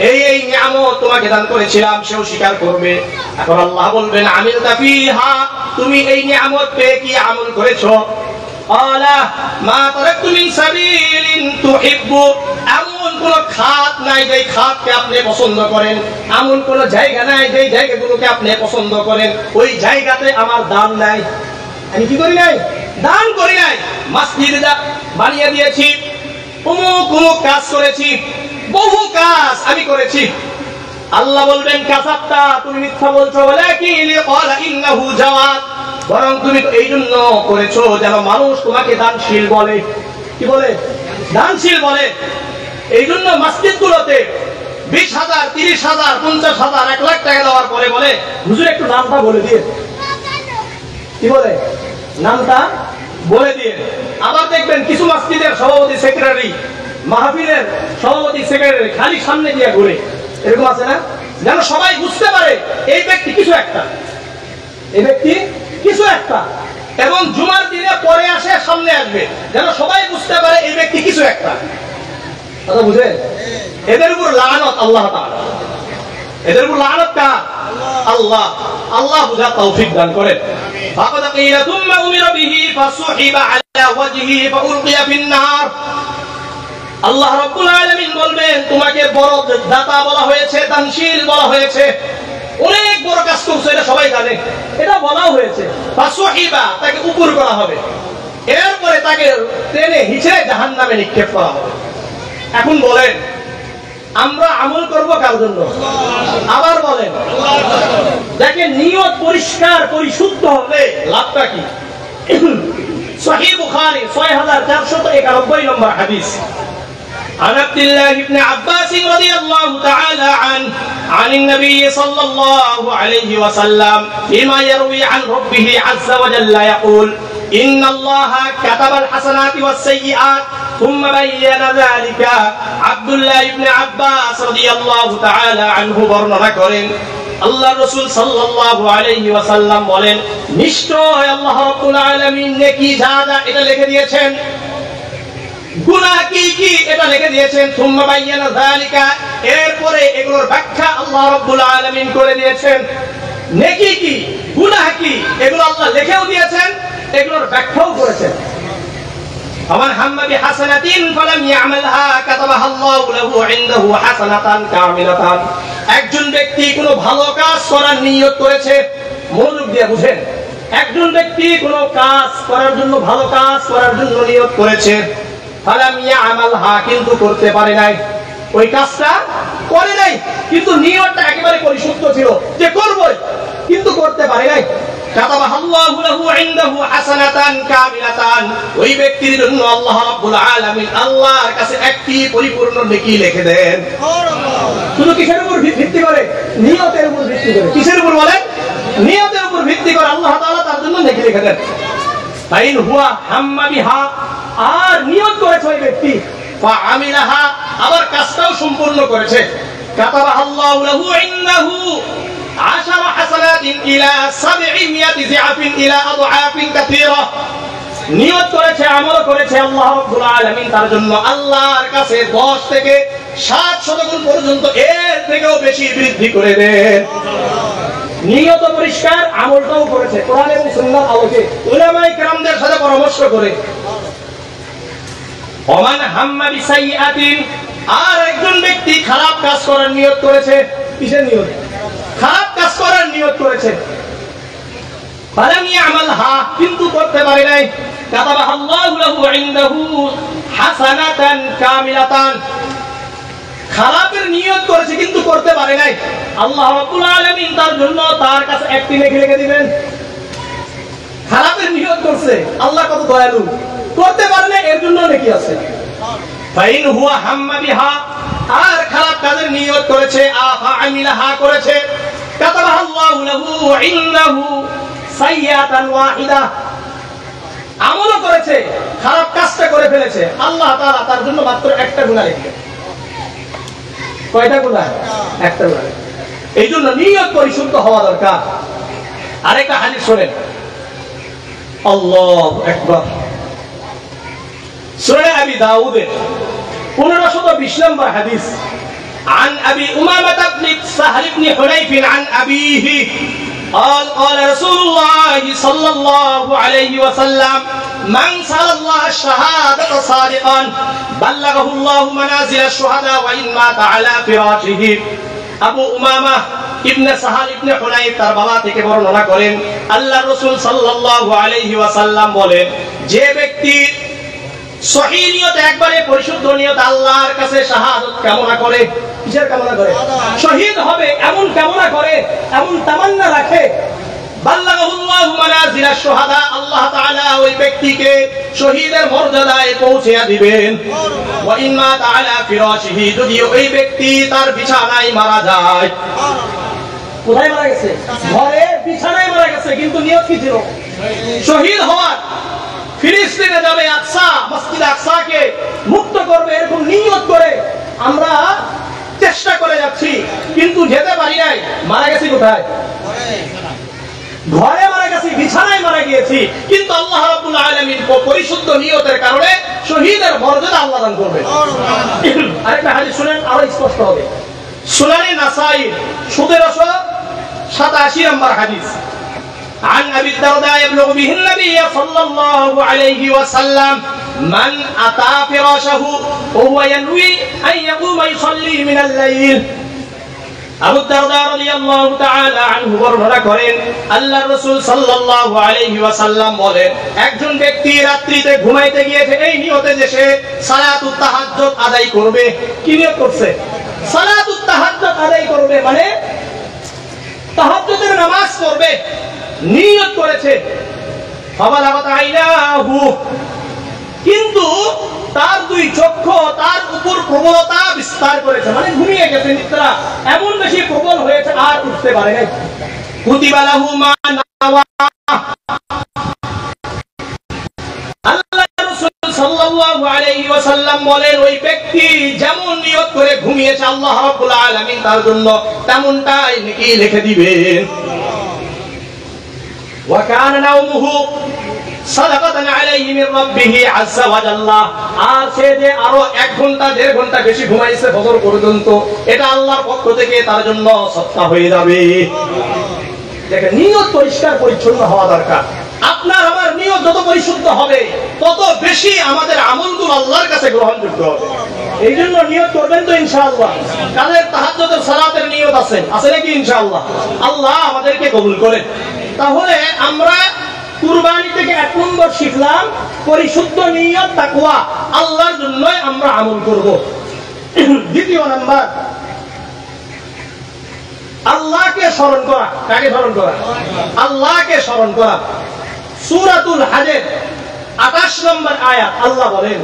[SPEAKER 1] এই এই নিয়ামত তোমাকে দান করেছিলাম, সেও স্বীকার করবে। এখন আল্লাহ বলবেন, আমিলতা ফিহা, তুমি এই নিয়ামত পেয়ে কি আমল করেছো? আলা মা তারাকতু মিন সাবিলিন তুহিব্বু, এমন কোন খাত নাই যেই খাতকে আপনি পছন্দ করেন, এমন কোন জায়গা নাই যেই জায়গাগুলোকে আপনি পছন্দ করেন, ওই জায়গাতে আমার দান নাই। আমি কি করি নাই? দান করি নাই। মসজিদ বানিয়ে দিয়েছি, অমুক অমুক কাজ করেছি, বহু কাজ আমি করেছি। আল্লাহ বলবেন, কাযাবতা, তুমি মিথ্যা বলছো। ওয়ালাকিন লিকালা ইন্নাহু জাওয়াদ, বরং তুমি তো এই জন্য করেছো যেন মানুষ তোমাকে দানশীল বলে। কি বলে? দানশীল বলে। এই জন্য মসজিদগুলোতে 20,000, 30,000, 50,000, 1 লাখ টাকা দেওয়ার পরে বলে, হুজুর একটু নামটা বলে দিয়ে। কি বলে? নামটা বলে দিয়ে। আবার দেখবেন কিছু মসজিদের সভাপতি সেক্রেটারি, মাহফিলের সভাপতি সেক্রেটারি খালি সামনে দিয়ে ঘুরে, এরকম আছে না? যেন সবাই বুঝতে পারে এই ব্যক্তি কিছু একটা, এই ব্যক্তি কিছু একটা, এবং জুমার দিনে পরে আসে সামনে আসবে, যেন সবাই বুঝতে পারে এই ব্যক্তি কিছু একটা। কথা বুঝেন? এদের উপর লানত আল্লাহ তাআলা, এদের উপর লানত কার? আল্লাহ। আল্লাহ বুঝার তৌফিক দান করেন। ফাকাদ কিলা তুম্মা উমিরা বিহি ফাসুহিবা আলা ওয়াজহি ফাউলকিয়া ফিন নার। আল্লাহ রাব্বুল আলামিন বলবেন, তোমাকে বড় দাতা বলা হয়েছে, দানশীল বলা হয়েছে, অনেক বড় কাজ করছো, এটা সবাই জানে, এটা বলা হয়েছে। ফাসুহিবা, তাকে উপর করা হবে, এরপরে তাকে টেনে হিচড়ে জাহান্নামে নিক্ষেপ করা হবে। এখন বলেন, আমরা আমল করব কার জন্য? আবার বলেন, দেখেন নিয়ত পরিষ্কার পরিশুদ্ধ হলে লাভটা কি? সহিহ বুখারী 6491 নম্বর হাদিস। عن عبد الله بن عباس رضي الله تعالى عنه عن النبي صلى الله عليه وسلم فيما يروي عن ربه عز وجل يقول إن الله كتب الحسنات والسيئات ثم بين ذلك। عبد الله بن عباس رضي الله تعالى عنه বর্ণনা করেন, আল্লাহ রাসূল সাল্লাল্লাহু আলাইহি ওয়াসাল্লাম বলেন, নিশ্চয় আল্লাহ রাব্বুল আলামিন নেকি যা যা এটা লিখে দিয়েছেন, গুনাহ কি কি এটা লিখে দিয়েছেন। সুম্মা বায়্যানা যালিকা, এরপরে এগুলোর ব্যাখ্যা আল্লাহ রাব্বুল আলামিন করে দিয়েছেন। নেকি কি, গুনাহ কি, এগুলো আল্লাহ লিখেও দিয়েছেন, এগুলোর ব্যাখ্যাও করেছেন। ফামান হাম্মা বিহাসানাতিন ফালাম ইয়ামালহা কাতাবাহা আল্লাহু লাহু ইনদাহু হাসানাতান কামিলাতান। একজন ব্যক্তি কোনো ভালো কাজ করার নিয়ত করেছে, মনোযোগ দিয়ে বুঝেন, একজন ব্যক্তি কোনো কাজ করার জন্য, ভালো কাজ করার জন্য নিয়ত করেছে, ফালাম ইয়ামালহা, কিন্তু করতে পারে নাই, ওই কাজটা করে নাই, কিন্তু নিয়তটা একেবারে পরিশুদ্ধ ছিল যে করবই, কিন্তু করতে পারে নাই। কাতাবাহা আল্লাহু লাহু ইনদাহু হাসানাতান কামিলাতান, ওই ব্যক্তির জন্য আল্লাহ রাব্বুল আলামিন আল্লাহর কাছে একটি পরিপূর্ণ নেকি লিখে দেন। শুধু কিসের উপর ভিত্তি করে? নিয়তের উপর ভিত্তি করে। কিসের উপর বলেন? নিয়তের উপর ভিত্তি করে আল্লাহ তাআলা তার জন্য নেকি লিখে দেন। ফাইন হুয়া হাম্মা বিহা, আর নিয়ত করেছে ওই ব্যক্তি, ফাআমিলাহা, আবার কাজটাও সম্পূর্ণ করেছে, কাতাবাহাল্লাহু লাহু ইন্নাহু 10 হাসানাতিন ইলা 700 জিআফিন ইলা আদআফিন কাসীরা। নিয়ত করেছে, আমল করেছে, আল্লাহ রাব্বুল আলামিন তার জন্য আল্লাহর কাছে 10 থেকে 700 গুণ পর্যন্ত এর থেকেও বেশি বৃদ্ধি করে দেন। নিয়ত পরিষ্কার, আমলটাও করেছে কোরআন এবং সুন্নাহর আলোকে উলামায়ে কেরামদের সাথে পরামর্শ করে। ওমান হাম্মা বিসাইয়াতিন, আর একজন ব্যক্তি খারাপ কাজ করার নিয়ত করেছে। কিসের নিয়ত? খারাপ কাজ করার নিয়ত করেছে। ফালাম ইয়ামালহা, কিন্তু করতে পারে নাই, কাতাবাহাল্লাহু লাহু ইনদাহু হাসানাতান কামিলাতান। খারাপের নিয়ত করেছে কিন্তু করতে পারে নাই, আল্লাহ রাব্বুল আলামিন তার জন্য তার কাছে একটি নেকি লিখে দিবেন। খারাপের নিয়ত করছে, আল্লাহ কত দয়ালু, করতে পারে না, এর জন্য নেকি আছে। ফাইন হুয়া হাম্মা বিহা, আর খারাপ কাজের নিয়ত করেছে, আফা আমিলাহা করেছে, কাতাবাহাল্লাহু লাহু ইন্নাহু সাইয়াতান ওয়াহিদা। আমল করেছে, খারাপ কাজটা করে ফেলেছে, আল্লাহ তাআলা তার জন্য মাত্র একটা গুনাহ লিখবেন। কয়টা গুনাহ? একটা গুনাহ। এই জন্য নিয়ত পরিশুদ্ধ হওয়া দরকার। আরেকটা হাদিস শুনেন, আল্লাহু আকবার, সূরা আবি দাউদের 1520 নম্বর হাদিস। عن أبي أمامة بن سهل بن حنيف عن أبيه قال قال رسول الله صلى الله عليه وسلم من سأل الله الشهادة صادقا بلغه الله منازل الشهداء وإن مات على فراشه। আবু উমামা ইবনে সাহাল ইবনে হুনাইফ তার বাবা থেকে বর্ণনা করেন, আল্লাহর রাসূল সাল্লাল্লাহু আলাইহি ওয়াসাল্লাম বলেন, যে ব্যক্তি সহিহ নিয়তে, একবারে পরিশুদ্ধ নিয়তে আল্লাহর কাছে শাহাদাত কামনা করে, কিসের কামনা করে? শহীদ হবে এমন কামনা করে, এমন তামান্না রাখে, বাল্লাগাহুল্লাহু মানাজিলাশ শুহাদা, আল্লাহ তাআলা ওই ব্যক্তিকে শহীদের মর্যাদায় পৌঁছে দিবেন। ওয়া ইন মাতা আলা ফিরাশিহি, যদি ওই ব্যক্তি তার বিছানায় মারা যায়। কোথায় মারা গেছে? ঘরে বিছানায় মারা গেছে, কিন্তু নিয়ত কি ছিল? শহীদ হওয়ার। ফিলিস্তিনে যাবে, আকসা, মসজিদ আকসাকে মুক্ত করবে, এরকম নিয়ত করে আমরা চেষ্টা করে যাচ্ছি, কিন্তু যেতে পারি নাই। মারা গেছি কোথায়? ঘরে মারা গেছি, বিছানায় মারা গিয়েছি, কিন্তু আল্লাহ রাব্বুল আলামিন পরিশুদ্ধ নিয়তের কারণে শহীদের মর্যাদা আল্লাহ দান করবে। আরেকটা হাদিস শুনেন, আরো স্পষ্ট হবে। সুনানে নাসাই 1787 নম্বর হাদিস। عن أبي الدرداء يبلغ به النبي صلى الله عليه وسلم من أتى فراشه وهو ينوي أن يقوم يصلي من الليل। আবু দারদা রাদিয়াল্লাহু তাআলা আনহু বর্ণনা করেন, আল্লাহর রাসূল সাল্লাল্লাহু আলাইহি ওয়াসাল্লাম বলেন, একজন ব্যক্তি রাত্রিতে ঘুমাইতে গিয়েছে এই নিয়তে যে সে সালাতুত তাহাজ্জুদ আদায় করবে। কি নিয়ত করছে? সালাতুত তাহাজ্জুদ আদায় করবে, মানে তাহাজ্জুদের নামাজ পড়বে, নিয়ত করেছে। ফাবালাগাত আইনাহু, কিন্তু তার দুই চক্ষু তার উপর প্রবলতা বিস্তার করেছে, মানে ঘুমিয়ে গেছে, নিদ্রা এমন বেশি প্রবল হয়েছে আর উঠতে পারে নাই। কুতিবা লাহু মা নাওয়া, আল্লাহর রাসূল সাল্লাল্লাহু আলাইহি ওয়াসাল্লাম বলেন, ওই ব্যক্তি যেমন নিয়ত করে ঘুমিয়েছে আল্লাহ রাব্বুল আলামিন তার জন্য তেমনটাই নেকি লিখে দিবেন। ওয়া কানা নাওমুহু সাদাকাতান আলাইহি মির রাব্বিহি আযজা ওয়া জাল্লা, আর সে যে আরো 1 ঘন্টা 1.5 ঘন্টা বেশি ঘুমাইছে ফজর পর্যন্ত, এটা আল্লাহর পক্ষ থেকে তার জন্য সদকা হয়ে যাবে। দেখেন, নিয়ত পরিষ্কার পরিচ্ছন্ন হওয়া দরকার। আপনার আমার নিয়ত যত পরিশুদ্ধ হবে তত বেশি আমাদের আমলগুলো আল্লাহর কাছে গ্রহণযোগ্য হবে। এই জন্য নিয়ত করবেন তো ইনশাআল্লাহ। কালের তাহাজ্জুদের সালাতের নিয়ত আছে নাকি ইনশাআল্লাহ? আল্লাহ আমাদেরকে কবুল করেন। তাহলে আমরা কুরবানি থেকে 1 নম্বর শিখলাম পরিশুদ্ধ নিয়ত, তাকওয়া, আল্লাহর জন্যই আমরা আমল করব। দ্বিতীয় নাম্বার, আল্লাহকে স্মরণ করা। কাকে স্মরণ করা? আল্লাহকে স্মরণ করা। সূরাতুল হজের 28 নম্বর আয়াত আল্লাহ বলেন,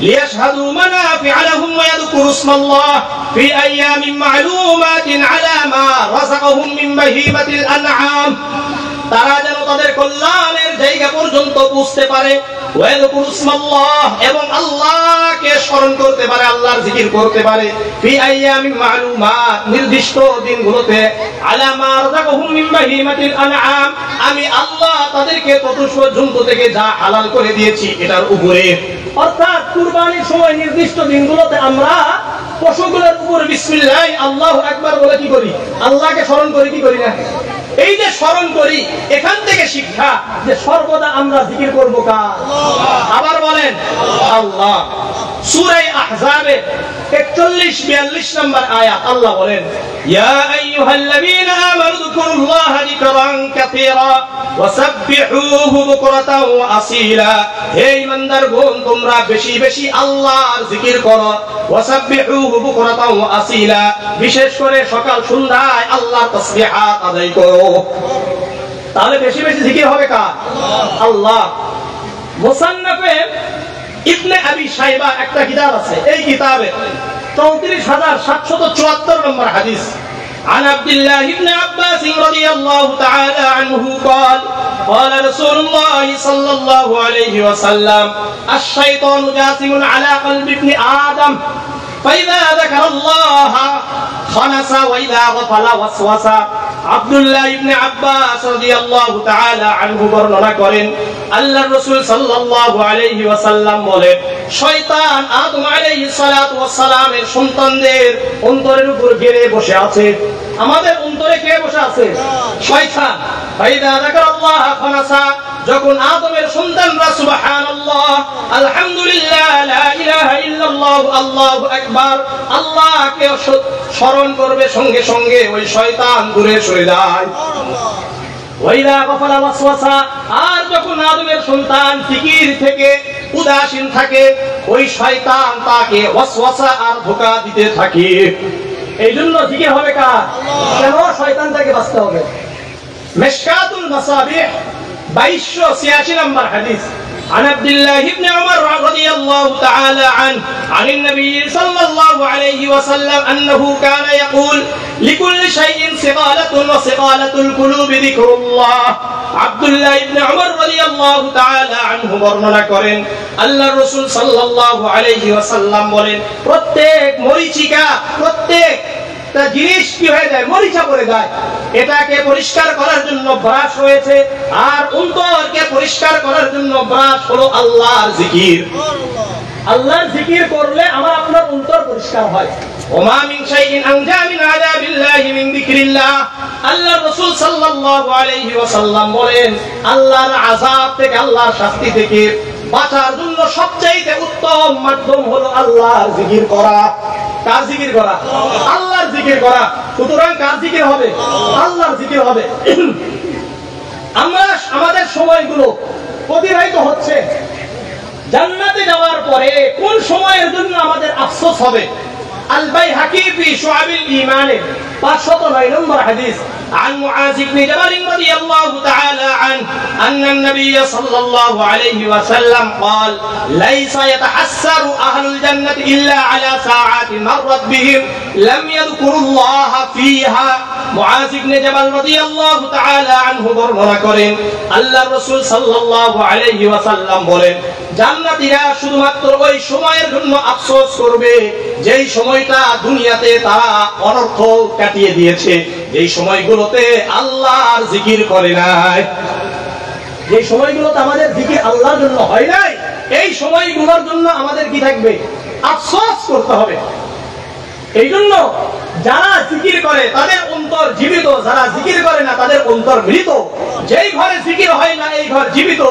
[SPEAKER 1] লিয়াশহাদু মানাফিআ লাহুম ওয়া ইয়াযকুরু ইসমাল্লাহ ফি আইয়ামিন মা'লুমাতিন আলা মা রাযাকাহুম মিন বাহিমাতিল আন'আম তারা যেন তাদের কল্যাণের জায়গা পর্যন্ত পৌঁছতে পারে। এবং আল্লাহকে স্মরণ করতে পারে, আল্লাহর জিকির করতে পারে। ফি আইয়ামিন মা'লুমাত, নির্দিষ্ট দিনগুলোতে। আলা মা রাযাকাহুম মিন বাহিমাতিল আনআম, আমি আল্লাহ তাদেরকে চতুষ্প জন্তু থেকে যা হালাল করে দিয়েছি এটার উপরে। অর্থাৎ কুরবানির সময় নির্দিষ্ট দিনগুলোতে আমরা পশুগুলোর উপর বিসমিল্লাহ আল্লাহু আকবার বলে কি করি? আল্লাহকে স্মরণ করি, কি করি না? এই যে স্মরণ করি, এখান থেকে শিক্ষা যে সর্বদা আমরা জিকির করব কার? আবার বলেন আল্লাহ। সূরা আহজাবে 41-42 নম্বর আয়াত আল্লাহ বলেন, ইয়া আইয়ুহাল্লাযীনা আমানু যকুরুল্লাহা যিকরান কাসীরা ওয়াসাব্বিহুহু বুকরাতাও ওয়া আসীলা। হে ঈমানদারগণ, তোমরা বেশি বেশি আল্লাহর জিকির করো। ওয়াসাব্বিহুহু বুকরাতাও ওয়া আসীলা, বিশেষ করে সকাল সন্ধ্যায় আল্লাহর তাসবিহাত আদায় করো। তাহলে বেশি বেশি জিকির হবে কার? আল্লাহ। মুসান্নাফে ইবনে আবি শাইবা একটা কিতাব আছে, এই কিতাবে 34774 নম্বর হাদিস। عن عبد الله بن عباس رضي الله تعالى عنه قال قال رسول الله صلى الله عليه وسلم الشيطان جاثم على قلب ابن آدم فإذا ذكر الله خنس وإذا غفل وسوس। আব্দুল্লাহ ইবনে আব্বাস রাদিয়াল্লাহু তাআলা আনহু বর্ণনা করেন, আল্লাহর রাসূল সাল্লাল্লাহু আলাইহি ওয়াসাল্লাম বলেন, শয়তান আদম আলাইহিস সালাতু ওয়াস সালামের সন্তানদের অন্তরের উপর গেড়ে বসে আছে। আমাদের অন্তরে কে বসে আছে? শয়তান। ফাইদা যাকারাল্লাহ খানাসা, যখন আদমের সন্তানরা সুবহানাল্লাহ, আলহামদুলিল্লাহ, লা ইলাহা ইল্লাল্লাহ, আল্লাহু আকবার, আল্লাহকে স্মরণ করবে, সঙ্গে সঙ্গে ওই শয়তান দূরে সরে যায়। ওয়াইদা গাফালা ওয়াসওয়াসা, আর যখন আদমের সন্তান জিকির থেকে উদাসীন থাকে, ওই শয়তান তাকে ওয়াসওয়াসা আর ধোঁকা দিতে থাকে। এইজন্য জিকির হবে কার? কেন? শয়তান থেকে বাঁচতে হবে। মিশকাতুল মাসাবিহ 2286 নম্বর হাদিস। عن عبد الله بن عمر رضي الله تعالى عنه عن النبي صلى الله عليه وسلم أنه كان يقول لكل شيء صقالة وصقالة القلوب ذكر الله। আব্দুল্লাহ ইবনে উমর রাদিয়াল্লাহু তাআলা আনহু বর্ণনা করেন, আল্লাহর রাসূল সাল্লাল্লাহু আলাইহি ওয়াসাল্লাম বলেন, প্রত্যেক মরিচিকা, প্রত্যেক জিনিস কি হয়ে যায়? মরিচা পড়ে যায়। এটাকে পরিষ্কার করার জন্য ব্রাশ রয়েছে, আর অন্তরকে পরিষ্কার করার জন্য ব্রাশ হলো আল্লাহর জিকির। আল্লাহর জিকির করলে আমার আপনার অন্তর পরিষ্কার হয়। ওমা মিন শাইইন আনজা মিন আযাবিল্লাহি মিন যিকরিল্লাহ। আল্লাহর রাসূল সাল্লাল্লাহু আলাইহি ওয়াসাল্লাম বলেন, আল্লাহর আযাব থেকে, আল্লাহর শাস্তি থেকে বাঁচার জন্য সবচেয়ে উত্তম মাধ্যম হলো আল্লাহর জিকির করা। কার জিকির করা? আল্লাহর জিকির করা। সুতরাং কার জিকির হবে? আল্লাহর জিকির হবে। আমরা আমাদের সময়গুলো অতিবাহিত হচ্ছে, জান্নাতে যাওয়ার পরে কোন সময়ের জন্য আমাদের আফসোস হবে? আল বাইহাকি ফি শুআবিল ঈমান 509 নম্বর হাদিস। عن معاذ بن جبل رضي الله تعالى عنه أن النبي صلى الله عليه وسلم قال ليس يتحسر أهل الجنة إلا على ساعات مرت بهم لم يذكروا الله فيها। মুআয ইবনে জাবাল রাদিয়াল্লাহু তাআলা আনহু বর্ণনা করেন, আল্লাহর রাসূল সাল্লাল্লাহু আলাইহি ওয়াসাল্লাম বলেন, জান্নাতীরা শুধুমাত্র ওই সময়ের জন্য আফসোস করবে যেই সময়টা দুনিয়াতে তারা অনর্থক কাটিয়ে দিয়েছে, যেই সময়গুলোতে আল্লাহর জিকির করে নাই, যেই সময়গুলোতে আমাদের জিকির আল্লাহর জন্য হয় নাই, এই সময়গুলোর জন্য আমাদের কি থাকবে? আফসোস করতে হবে। এই জন্য যারা জিকির করে তাদের অন্তর জীবিত, যারা জিকির করে না তাদের অন্তর মৃত। যেই ঘরে জিকির হয় না এই ঘর জীবিত,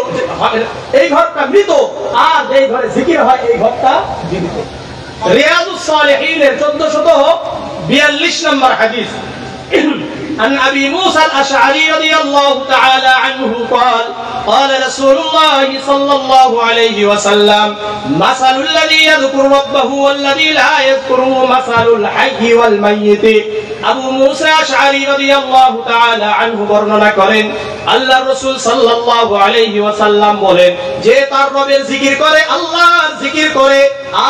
[SPEAKER 1] এই ঘরটা মৃত, আর যেই ঘরে জিকির হয় এই ঘরটা জীবিত। রিয়াদুস সালিহিনের 1442 নম্বর হাদিস। عن أبي موسى الأشعري رضي الله تعالى عنه قال قال رسول الله صلى الله عليه وسلم مثل الذي يذكر ربه والذي لا يذكره مثل الحي والميت আবু মুসা আশআরী রাদিয়াল্লাহু তাআলা আনহু বর্ণনা করেন, আল্লাহর রাসূল সাল্লাল্লাহু আলাইহি ওয়াসাল্লাম বলেন, যে তার রবের জিকির করে, আল্লাহর জিকির করে,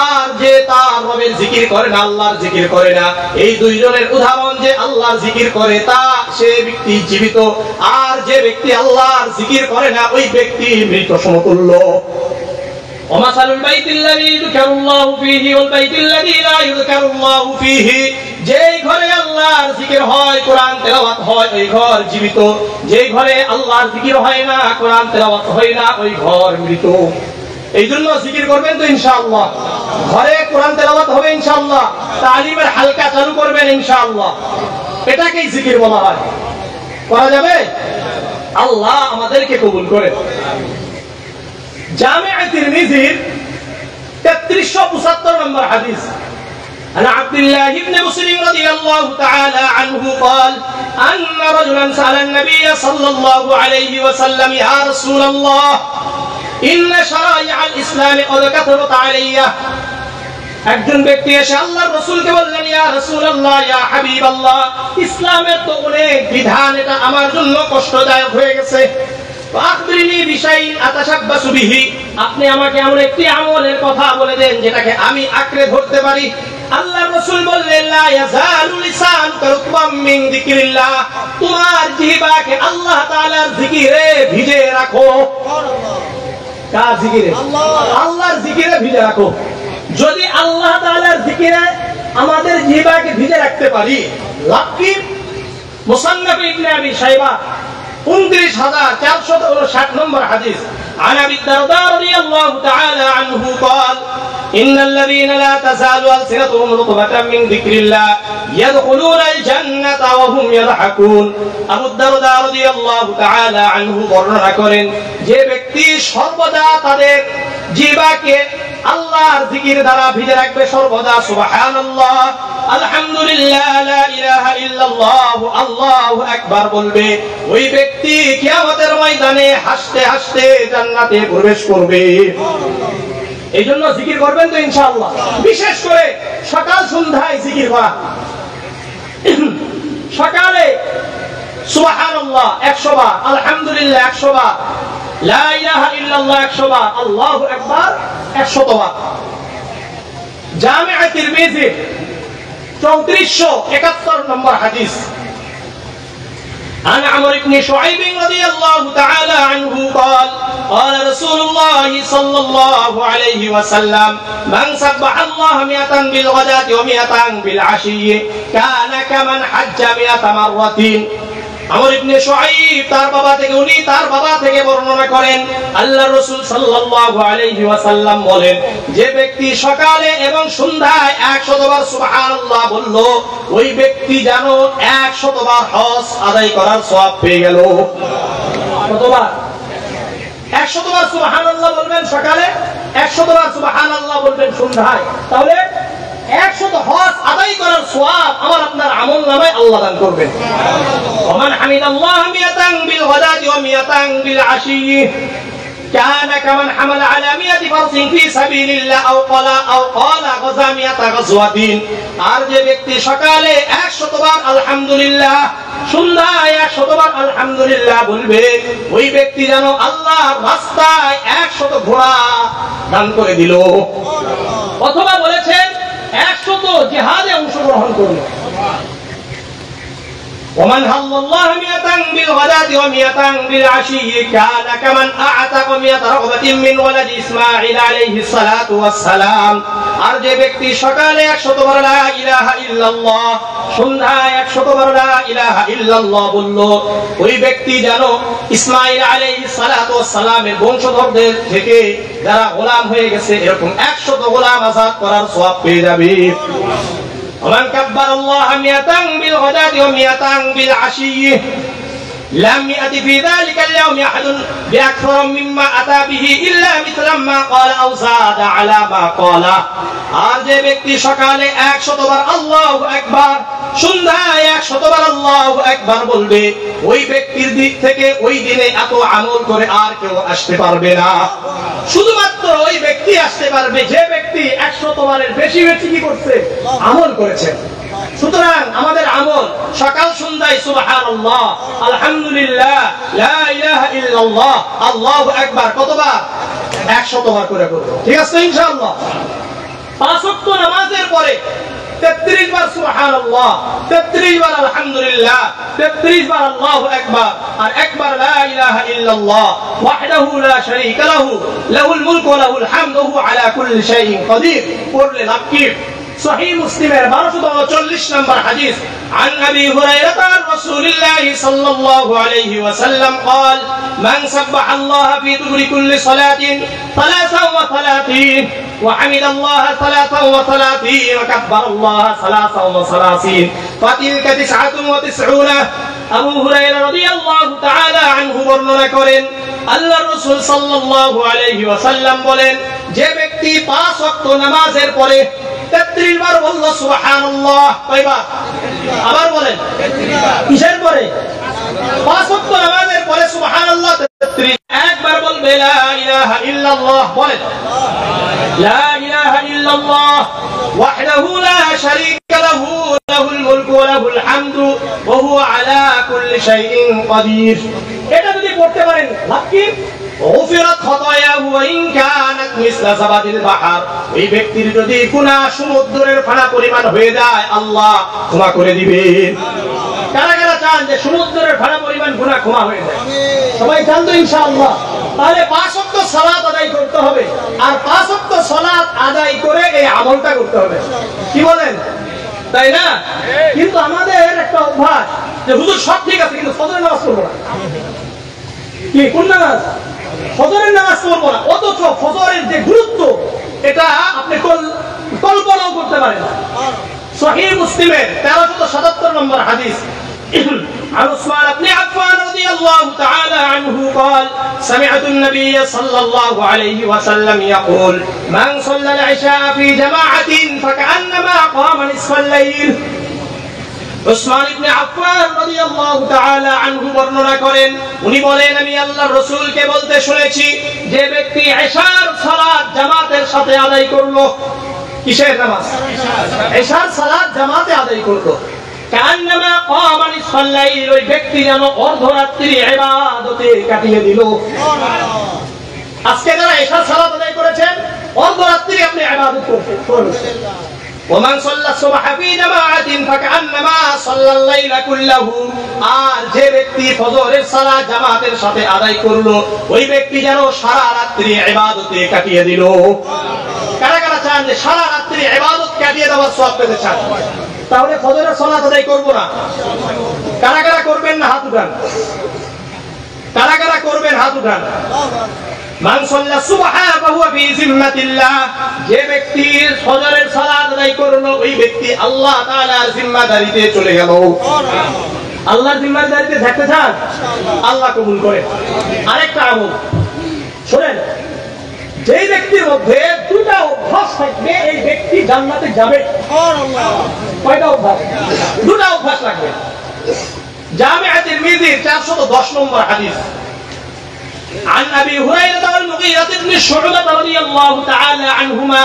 [SPEAKER 1] আর যে তার রবের জিকির করে না, আল্লাহর জিকির করে না, এই দুইজনের উদাহরণ, যে আল্লাহর জিকির করে তা সে ব্যক্তি জীবিত, আর যে ব্যক্তি আল্লাহর জিকির করে না ওই ব্যক্তি মৃত সমতুল্য। ওমাসালুল বাইতিল্লাযী যুযকারুল্লাহু ফীহি ওয়াল বাইতিল্লাযী লা যুযকারুল্লাহু ফীহি, যেই ঘরে আল্লাহর জিকির হয়, কোরআন তেলাওয়াত হয়, ওই ঘর জীবিত। যেই ঘরে আল্লাহর জিকির হয় না, কোরআন তেলাওয়াত হয় না, ওই ঘর মৃত। এই জন্য জিকির করবেন তো ইনশাআল্লাহ, ঘরে কোরআন তেলাওয়াত হবে ইনশাআল্লাহ, তালিমের হালকা চালু করবেন ইনশাআল্লাহ। এটাকেই জিকির বলা হয়। করা যাবে? আল্লাহ আমাদেরকে কবুল করেন। জামিআ তিরমিজির 3375 নম্বর হাদিস, عن عبد الله بن مسلم رضي الله تعالى عنه قال أن رجلا سأل النبي صلى الله عليه وسلم يا رسول الله إن شرائع الإسلام قد كثرت علي। একজন ব্যক্তি এসে আল্লাহর রাসূলকে বললেন, ইয়া রাসূলুল্লাহ, ইয়া হাবিবাল্লাহ, ইসলামের তো অনেক বিধান, এটা আমার জন্য কষ্টদায়ক হয়ে গেছে। আখবিরনি বিশাইইন আতাশাব্বাসু বিহি, আপনি আমাকে এমন একটি আমলের কথা বলে দেন যেটাকে আমি আঁকড়ে ধরতে পারি। আল্লাহর রাসূল বললেন, লা ইয়াজালু লিসানুকা রুতবাম মিন যিকরিল্লাহ, তোমার জিহ্বাকে আল্লাহ তাআলার জিকিরে ভিজে রাখো। কার জিকিরে? আল্লাহর জিকিরে ভিজে রাখো। যদি আল্লাহ তাআলার জিকিরে আমাদের জিহ্বাকে ভিজে রাখতে পারি, লাভ কি? মুসান্নাফ ইবনে আবি শাইবা 29459 নম্বর হাদিস, عن أبي الدرداء رضي الله تعالى عنه قال إن الذين لا تزال ألسنتهم رطبة من ذكر الله يدخلون الجنة وهم يضحكون। আবু দারদা রাদিয়াল্লাহু তাআলা আনহু বর্ণনা করেন, যে ব্যক্তি সর্বদা তাদের জিহ্বাকে আল্লাহর জিকির দ্বারা ভিজে রাখবে, সর্বদা সুবহানাল্লাহ, আলহামদুলিল্লাহ, লা ইলাহা ইল্লাল্লাহ, আল্লাহু আকবার বলবে, ওই ব্যক্তি কিয়ামতের ময়দানে হাসতে হাসতে জান্নাতে প্রবেশ করবে। এই জন্য জিকির করবেন তো ইনশাআল্লাহ, বিশেষ করে সকাল সন্ধ্যায় জিকির করা। সকালে সুবহানাল্লাহ 100 বার, আলহামদুলিল্লাহ 100 বার, লা ইলাহা ইল্লাল্লাহ 100 বার, আল্লাহু আকবার 100 বার। জামিআ তিরমিজি 3471 নম্বর হাদিস, عن عمرو بن شعيب رضي الله تعالى عنه قال قال رسول الله صلى الله عليه وسلم من سبح الله 100 بالغداة و100 بالعشي كان كمن حج 100 مرة। আমর ইবনে শুআইব তার বাবা থেকে বর্ণনা করেন, আল্লাহর রাসূল সাল্লাল্লাহু আলাইহি ওয়াসাল্লাম বলেন, যে ব্যক্তি সকালে এবং সন্ধ্যায় 100 বার সুবহানাল্লাহ বলল, ওই ব্যক্তি যেন 100 বার হজ আদায় করার সওয়াব পেয়ে গেল। কতবার? 100 বার সুবহানাল্লাহ বলবেন সকালে, 100 বার সুবহানাল্লাহ বলবেন সন্ধ্যায়, তাহলে 100 হজ আদায় করার সওয়াব আমার আপনার আমলনামায় আল্লাহ দান করবেন। ওমান হামিদাল্লাহ 100 বিল গাদাতি ওয়া 100 বিল আশি কানা কামান হামালা আলা 100 ফারসিন ফি সাবিলিল্লাহ আও ক্বালা গাযা 100 গাযওয়াতিন। আর যে ব্যক্তি সকালে 100 বার আলহামদুলিল্লাহ, সন্ধ্যায় 100 বার আলহামদুলিল্লাহ বলবে, ওই ব্যক্তি যেন আল্লাহর রাস্তায় 100 ঘোড়া দান করে দিল। অথবা বলেছেন 100 জিহাদে অংশগ্রহণ করল। ومن هل الله 100 بالغداة و100 بالعشي كان كمن أعتق 100 رغبة من ولد إسماعيل عليه الصلاة والسلام। আর যে ব্যক্তি সকালে 100 বার লা ইলাহা ইল্লাল্লাহ, সন্ধ্যায় 100 বার লা ইলাহা ইল্লাল্লাহ বলল, ওই ব্যক্তি যেন ইসমাঈল আলাইহিস সালাতু ওয়াস সালামের বংশধরদের থেকে যারা গোলাম হয়ে গেছে এরকম 100 গোলাম আযাদ করার সওয়াব পেয়ে যাবে। ومن كبر الله 100 بالغداة و100 بالعشي لم يأت في ذلك اليوم أحد بأكثر مما أتى به إلا مثل ما قال أو زاد على ما قال। আর যে ব্যক্তি সকালে 100 বার আল্লাহু আকবার, সন্ধ্যায় 100 বার আল্লাহু আকবার বলবে, ওই ব্যক্তির দিক থেকে ওই দিনে এত আমল করে আর কেউ আসতে পারবে না। শুধুমাত্র ওই ব্যক্তি আসতে পারবে যে ব্যক্তি 100 বারের বেশি বেশি কি করছে? আমল করেছে। সুতরাং আমাদের আমল সকাল সন্ধ্যায় সুবহানাল্লাহ, আলহামদুলিল্লাহ, লা ইলাহা ইল্লাল্লাহ, আল্লাহু আকবার কতবার? 100 বার করে করব। ঠিক আছে ইনশাআল্লাহ। 5 ওয়াক্ত নামাজের পরে 33 বার সুবহানাল্লাহ, 33 বার আলহামদুলিল্লাহ, 33 বার আল্লাহু আকবার, আর একবার লা ইলাহা ইল্লাল্লাহ ওয়াহদাহু লা শারীকা লাহু লাহুল মুলকু ওয়া লাহুল হামদু ওয়া আলা কুল্লি শাইইন কাদির পড়লে লাভ কি? صحيح مسلم 1240 নম্বর হাদিস عن ابي هريره عن رسول الله صلى الله عليه وسلم قال من سبح الله في دبر كل صلاه 33 وحمد الله 33 وكبر الله 33 فتلك 99 আবু হুরায়রা রাদিয়াল্লাহু তাআলা আনহু বর্ণনা করেন আল্লাহর রাসূল সাল্লাল্লাহু আলাইহি ওয়াসাল্লাম বলেন, যে ব্যক্তি 5 ওয়াক্ত নামাজের পরে 33 বার বলল সুবহানাল্লাহ, কয়বার? আবার বলেন, কিসের পরে? 5 ওয়াক্ত নামাজের পরে সুবহানাল্লাহ 33, একবার বলবে লা ইলাহা ইল্লাল্লাহ, বলেন লা ইলাহা ইল্লাল্লাহ ওয়াহদাহু লা শারীকা লাহু লাহুল মুলকু ওয়া লাহুল হামদু ওয়া হুয়া আলা কুল্লি শাইইন কাদির। এটা যদি পড়তে পারেন লাভ কি? গফিরাত খাতায়াহু ওয়া ইন কানাত মিসলা যাবাদিল বাহর। এই ব্যক্তির যদি গুনাহ সমুদ্রের ফানা পরিমাণ হয়ে যায় আল্লাহ ক্ষমা করে দিবেন। কারা কারা চান যে সমুদ্রের ফানা পরিমাণ গুনাহ ক্ষমা হয়ে যায়? সবাই চান তো ইনশাআল্লাহ। তাহলে 5 ওয়াক্ত সালাত আদায় করতে হবে, আর 5 ওয়াক্ত সালাত আদায় করে এই আমলটা করতে হবে। কি বলেন? তাই না? কিন্তু আমাদের একটা অভ্যাস যে হুজুর সব ঠিক আছে কিন্তু ফজরের নামাজ পড়বো না। কি কোন নামাজ? ফজরের নামাজ পড়বো না। অথচ ফজরের যে গুরুত্ব এটা আপনি কল্পনাও করতে পারেন না। সহিহ মুসলিমের 1377 নম্বর হাদিস عن عثمان بن عفان رضي الله تعالى عنه قال سمعت النبي صلى الله عليه وسلم يقول من صلى العشاء في جماعة فكأنما قام نصف الليل। উসমান ইবনে আফফান রাদিয়াল্লাহু তাআলা আনহু বর্ণনা করেন, উনি বলেন আমি আল্লাহর রাসূলকে বলতে শুনেছি, যে ব্যক্তি ইশার সালাত জামাতের সাথে আদায় করলো, কিসের নামাজ? ইশার সালাত জামাতে আদায় করলো, কান্নামা কামা নিসফাল লাইল, ওই ব্যক্তি যেন অর্ধরাত্রি ইবাদতে কাটিয়ে দিল। আজকে যারা ইশার সালাত আদায় করেছেন অর্ধরাত্রি আপনি ইবাদত করছেন। ومن صلى الصبح في جماعة فكأنما صلى الليل كله, আর যে ব্যক্তি ফজরের সালাত জামাতের সাথে আদায় করলো ওই ব্যক্তি যেন সারা রাত্রি ইবাদতে কাটিয়ে দিল। কারা কারা চান যে সারা রাত্রি ইবাদত কাটিয়ে দেওয়ার সওয়াব পেতে চান? তাহলে ফজরের সালাত আদায় করব না। কারা কারা করবেন না হাত উঠান? কারা কারা করবেন হাত উঠান? মান সাল্লা সুবহা ফাহুয়া ফি জিম্মাতিল্লাহ, যে ব্যক্তি ফজরের সালাত আদায় করলো ওই ব্যক্তি আল্লাহ তাআলার জিম্মাদারিতে চলে গেল। আল্লাহর জিম্মাদারিতে থাকতে চান? আল্লাহ কবুল করে। আরেকটা আমল শুনেন, যে ব্যক্তির মধ্যে দুটা অভ্যাস থাকবে এই ব্যক্তি জান্নাতে যাবে। সুবহানাল্লাহ। কয়টা অভ্যাস? দুটা অভ্যাস লাগবে। জামিআ তিরমিজি 410 নম্বর হাদিস عن ابي هريره والمغيرة بن شعبة رضي الله تعالى عنهما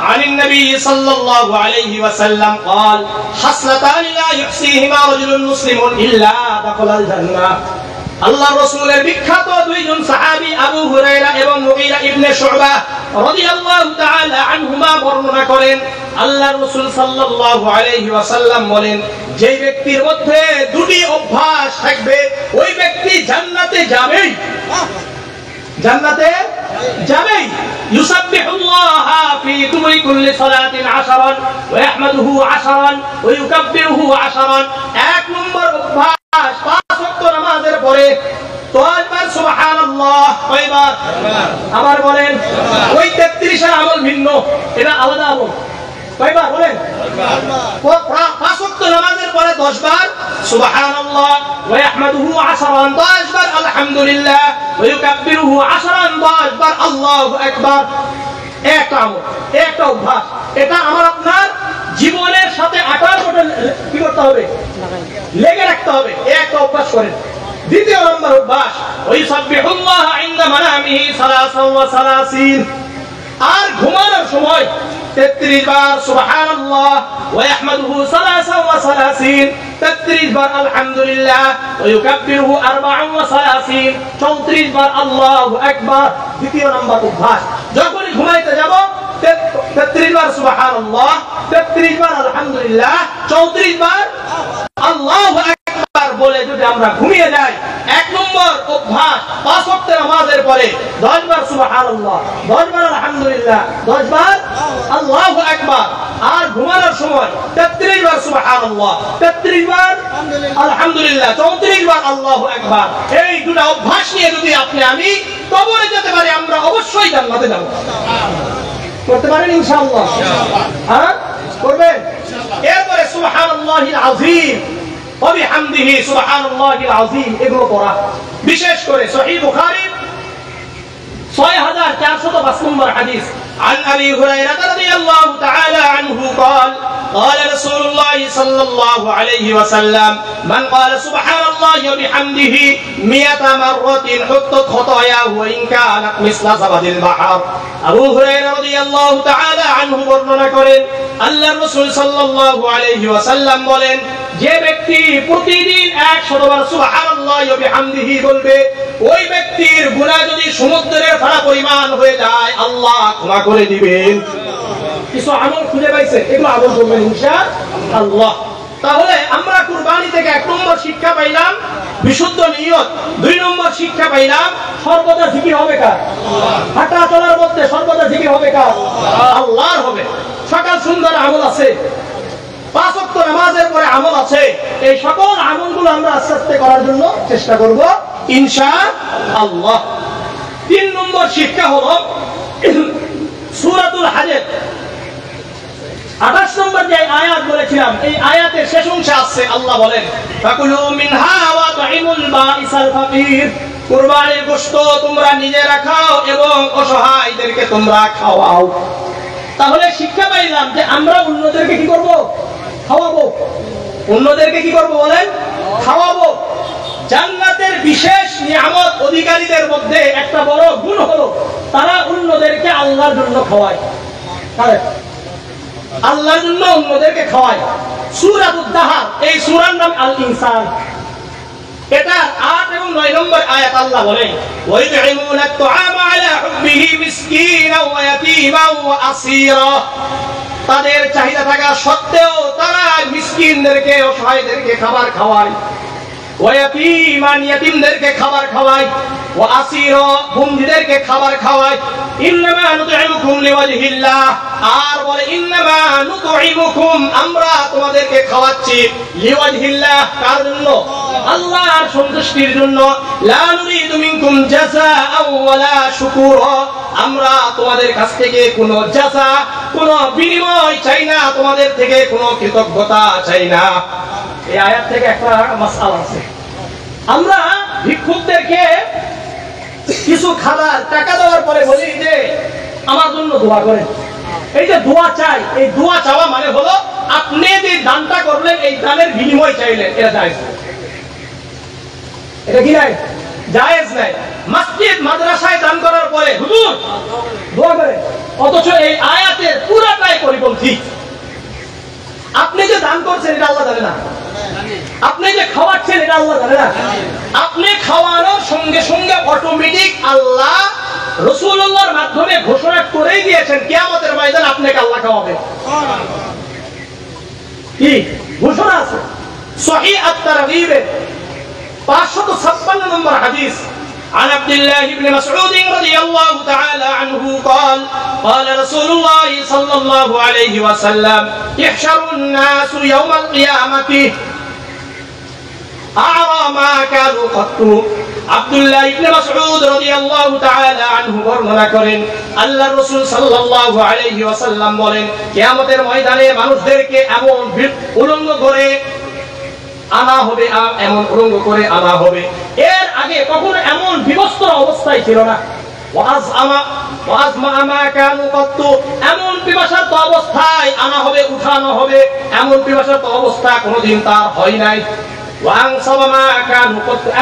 [SPEAKER 1] عن النبي صلى الله عليه وسلم قال خصلتان لا يحصيهما رجل مسلم الا دخل الجنة। আল্লাহর রাসূলের বিখ্যাত দুইজন সাহাবী আবু হুরায়রা এবং মুগীরা ইবনে শুবা রাদিয়াল্লাহু তাআলা আনহুমা বর্ণনা করেন, আল্লাহর রাসূল সাল্লাল্লাহু আলাইহি ওয়াসাল্লাম বলেন, যে ব্যক্তির মধ্যে দুটি অভ্যাস থাকবে ওই ব্যক্তি জান্নাতে যাবেই। জান্নাতে যাবেই। ইউসাব্বিহুল্লাহ ফি দুবুরি কুল্লি সালাতিন 10 ওয়া ইয়াহমাদুহু 10 ওয়া ইউকাব্বিরুহু 10। এক নম্বর অভ্যাস 5 ওয়াক্ত নামাজের পরে 10 বার সুবহানাল্লাহ, কয়বার? আবার বলেন। ওই 33 এর আমল ভিন্ন, এটা আলাদা আমল। কয়বার বলেন? 5 ওয়াক্ত নামাজের পরে 10 বার সুবহানাল্লাহ ওয়া ইয়াহমাদুহু 10, 10 বার আলহামদুলিল্লাহ ওয়া ইউকাব্বিরুহু 10, 10 বার আল্লাহু আকবার। একটা আমল, একটা অভ্যাস, এটা আমার আপনার জীবনের সাথে আটার মতো কি করতে হবে? লেগে রাখতে হবে। একটা অভ্যাস করেন। দ্বিতীয় নম্বর অভ্যাস ওই সাব্বিহুল্লাহ ইনদা মানামিহি 33, আর ঘুমানোর সময় 33 বার সুবহানাল্লাহ ওয়া ইয়াহমাদুহু 33 33 বার আলহামদুলিল্লাহ ওয়া ইউকাব্বিরুহু 34 34 বার আল্লাহু আকবার। দ্বিতীয় নাম্বার অভ্যাস, যখনই ঘুমাইতে যাব 33 বার সুবহানাল্লাহ, 33 বার আলহামদুলিল্লাহ, 34 বার আল্লাহু আকবার বলে যদি আমরা ঘুমিয়ে যাই, এক নম্বর অভ্যাস 5 ওয়াক্তের নামাজের পরে 10 বার সুবহানাল্লাহ, 10 বার আলহামদুলিল্লাহ, 10 বার আল্লাহু আকবার। আর ঘুমানোর সময় 33 বার সুবহানাল্লাহ, 33 বার আলহামদুলিল্লাহ, 34 বার আল্লাহু আকবার। এই দুটো অভ্যাস নিয়ে যদি আপনি আমি কবরে যেতে পারি, আমরা অবশ্যই জান্নাতে যাব। করতে পারেন ইনশাআল্লাহ? হ্যাঁ করবেন। এরপরে সুবহানাল্লাহিল আযীম ওয়া বিহামদিহি সুবহানাল্লাহিল আযীম এগুলো পড়া, বিশেষ করে সহিহ বুখারী 6405 নম্বর হাদিস। عن أبي هريرة رضي الله تعالى عنه قال قال رسول الله صلى الله عليه وسلم من قال سبحان الله وبحمده 100 مرة حطت خطاياه وإن كانت مثل زبد البحر। আবু হুরায়রা রাদিয়াল্লাহু তাআলা আনহু বর্ণনা করেন, আল্লাহর রাসূল সাল্লাল্লাহু আলাইহি ওয়াসাল্লাম বলেন, যে ব্যক্তি প্রতিদিন 100 বার সুবহানাল্লাহ ওয়া বিহামদিহি বলবে, ওই ব্যক্তির গুনাহ যদি সমুদ্রের ফাড়া পরিমাণ হয়ে যায়, আল্লাহ ক্ষমা করে দিবেন। কিছু আমল খুঁজে পাইছে, এগুলো আমল করবেন ইনশাআল্লাহ। তাহলে আমরা কুরবানি থেকে 1 নম্বর শিক্ষা পাইলাম বিশুদ্ধ নিয়ত, 2 নম্বর শিক্ষা পাইলাম সর্বদা জিকির হবে কার? হাঁটা চলার মধ্যে সর্বদা জিকির হবে কার? আল্লাহর হবে। সকাল সুন্দর আমল আছে, 5 ওয়াক্ত নামাজের পরে আমল আছে, এই সকল আমলগুলো আমরা আস্তে আস্তে করার জন্য চেষ্টা করব ইনশাআল্লাহ। 3 নম্বর শিক্ষা হলো সূরাতুল হাজর 28 নম্বর যে আয়াত বলেছিলাম, এই আয়াতের শেষ অংশে আছে আল্লাহ বলেন, ফাকুলু মিনহা ওয়া তুইমুল বাঈসাল ফাকির। কুরবানির গোশত তোমরা নিজেরা খাও এবং অসহায়দেরকে তোমরা খাওয়াও। তাহলে শিক্ষা পাইলাম যে আমরা অন্যদেরকে কি করব? খাওয়াবো। অন্যদেরকে কি করব বলেন? খাওয়াবো। জান্নাতের বিশেষ নিয়ামত অধিকারীদের মধ্যে একটা বড় গুণ হলো তারা অন্যদেরকে আল্লাহর জন্য খাওয়ায়। আল্লাহর জন্য অন্যদেরকে খাওয়ায়। সূরাতুদ দাহর, এই সূরার নাম আল ইনসান। এটা 8 এবং 9 নম্বর আয়াত আল্লাহ বলেন, ওয়া ইতঈমুনা আত-তুআমা আলা হুব্বিহি মিসকিনাও ওয়া ইয়াতীমান ওয়া আসীরা। তাদের চাহিদা থাকা সত্ত্বেও তারা মিসকিনদেরকে, অসহায়দেরকে খাবার খাওয়ায়। ওয়া ইয়াতীমান, ইয়াতীমদেরকে খাবার খাওয়ায়। ওয়া আসীরা, বন্দীদেরকে খাবার খাওয়ায়। ইন্নামা নুতঈমুকুম লিওয়াজহিল্লাহ, আর বলে ইন্নামা নুতঈমুকুম, আমরা তোমাদেরকে খাওয়াচ্ছি লিওয়াজহিল্লাহ, কার জন্য? আল্লাহর সন্তুষ্টির জন্য। লা নুরিদু মিনকুম জাযাআও ওয়ালা শুকুরা, আমরা তোমাদের কাছ থেকে কোনো জাযা, কোনো বিনিময় চাই না, তোমাদের থেকে কোনো কৃতজ্ঞতা চাই না। এই আয়াত থেকে একটা মাসআলা আছে। আমরা ভিক্ষুকদেরকে কিছু খাবার টাকা দেওয়ার পরে বলি যে আমার জন্য দোয়া করেন। এই যে দোয়া চাই, এই দোয়া চাওয়া মানে হলো আপনি যে দানটা করলেন এই দানের বিনিময় চাইলেন, এটা জায়েজ না। এটা কি নাই? জায়েজ নাই। মসজিদ মাদ্রাসায় দান করার পরে হুজুর দোয়া করেন, অথচ এই আয়াতের পুরাটাই পরিপন্থী। আপনি যে দান করছেন এটা আল্লাহ জানে না, আপনি যে খাওয়াচ্ছেন এটা আল্লাহ জানে না। আপনি খাওয়ানোর সঙ্গে সঙ্গে অটোমেটিক আল্লাহ রাসূলুল্লাহর মাধ্যমে ঘোষণা করেই দিয়েছেন কিয়ামতের ময়দানে আপনাকে আল্লাহ খাওয়াবে। কি ঘোষণা আছে? সহিহ আত-তারগীব 556 নম্বর হাদিস। عن عبد الله بن مسعود رضي الله تعالى عنه قال قال رسول الله صلى الله عليه وسلم يحشر الناس يوم القيامة أعرى ما كانوا قط। আব্দুল্লাহ ইবনে মাসউদ রাদিয়াল্লাহু তাআলা আনহু বর্ণনা করেন, আল্লাহর রাসূল সাল্লাল্লাহু আলাইহি ওয়াসাল্লাম বলেন, কিয়ামতের ময়দানে মানুষদেরকে এমন উলঙ্গ করে আনা হবে, এমন উলঙ্গ করে আনা হবে, এর আগে কখনো এমন বিবস্ত্র অবস্থায় ছিল না। এমন পিপাসার্ত অবস্থায় আনা হবে, উঠানো হবে, এমন পিপাসার্ত অবস্থা কোনোদিন তার হয় নাই।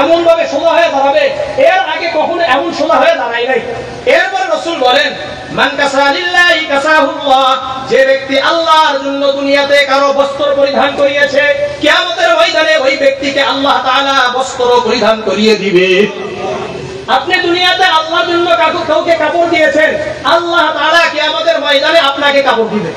[SPEAKER 1] এমন ভাবে সোজা হয়ে দাঁড়াবে, এর আগে কখনো এমন সোজা হয়ে দাঁড়ায় নাই। এরপর রাসূল বলেন, মান কাসা লিল্লাহি কাসাহুল্লাহ, যে ব্যক্তি আল্লাহর জন্য দুনিয়াতে কারো বস্ত্র পরিধান করিয়েছে, কিয়ামতের ময়দানে ওই ব্যক্তিকে আল্লাহ তাআলা বস্ত্র পরিধান করিয়ে দিবে। আপনি দুনিয়াতে আল্লাহর জন্য কাউকে কাপড় দিয়েছেন, আল্লাহ তাআলা কিয়ামতের ময়দানে আপনাকে কাপড় দিবে।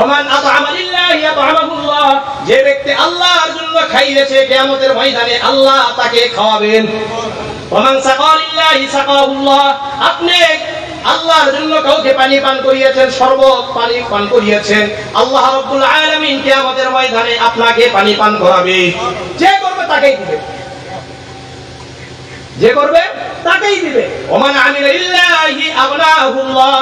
[SPEAKER 1] ওমান আতআমা লিল্লাহি আতআমাহুল্লাহ, যে ব্যক্তি আল্লাহর জন্য খাইয়েছে, কিয়ামতের ময়দানে আল্লাহ তাকে খাওয়াবেন। ওমান সাকা লিল্লাহি সাকাহুল্লাহ, আপনি আল্লাহর জন্য কাউকে পানি পান করিয়েছেন, শরবত পানি পান করিয়েছেন, আল্লাহ রাব্বুল আলামিন কিয়ামতের ময়দানে আপনাকে পানি পান করাবে। যে করবে তাকেই দিবে, যে করবে তাকেই দিবে। ওমান আমিলা লিল্লাহি আগনাহুল্লাহ,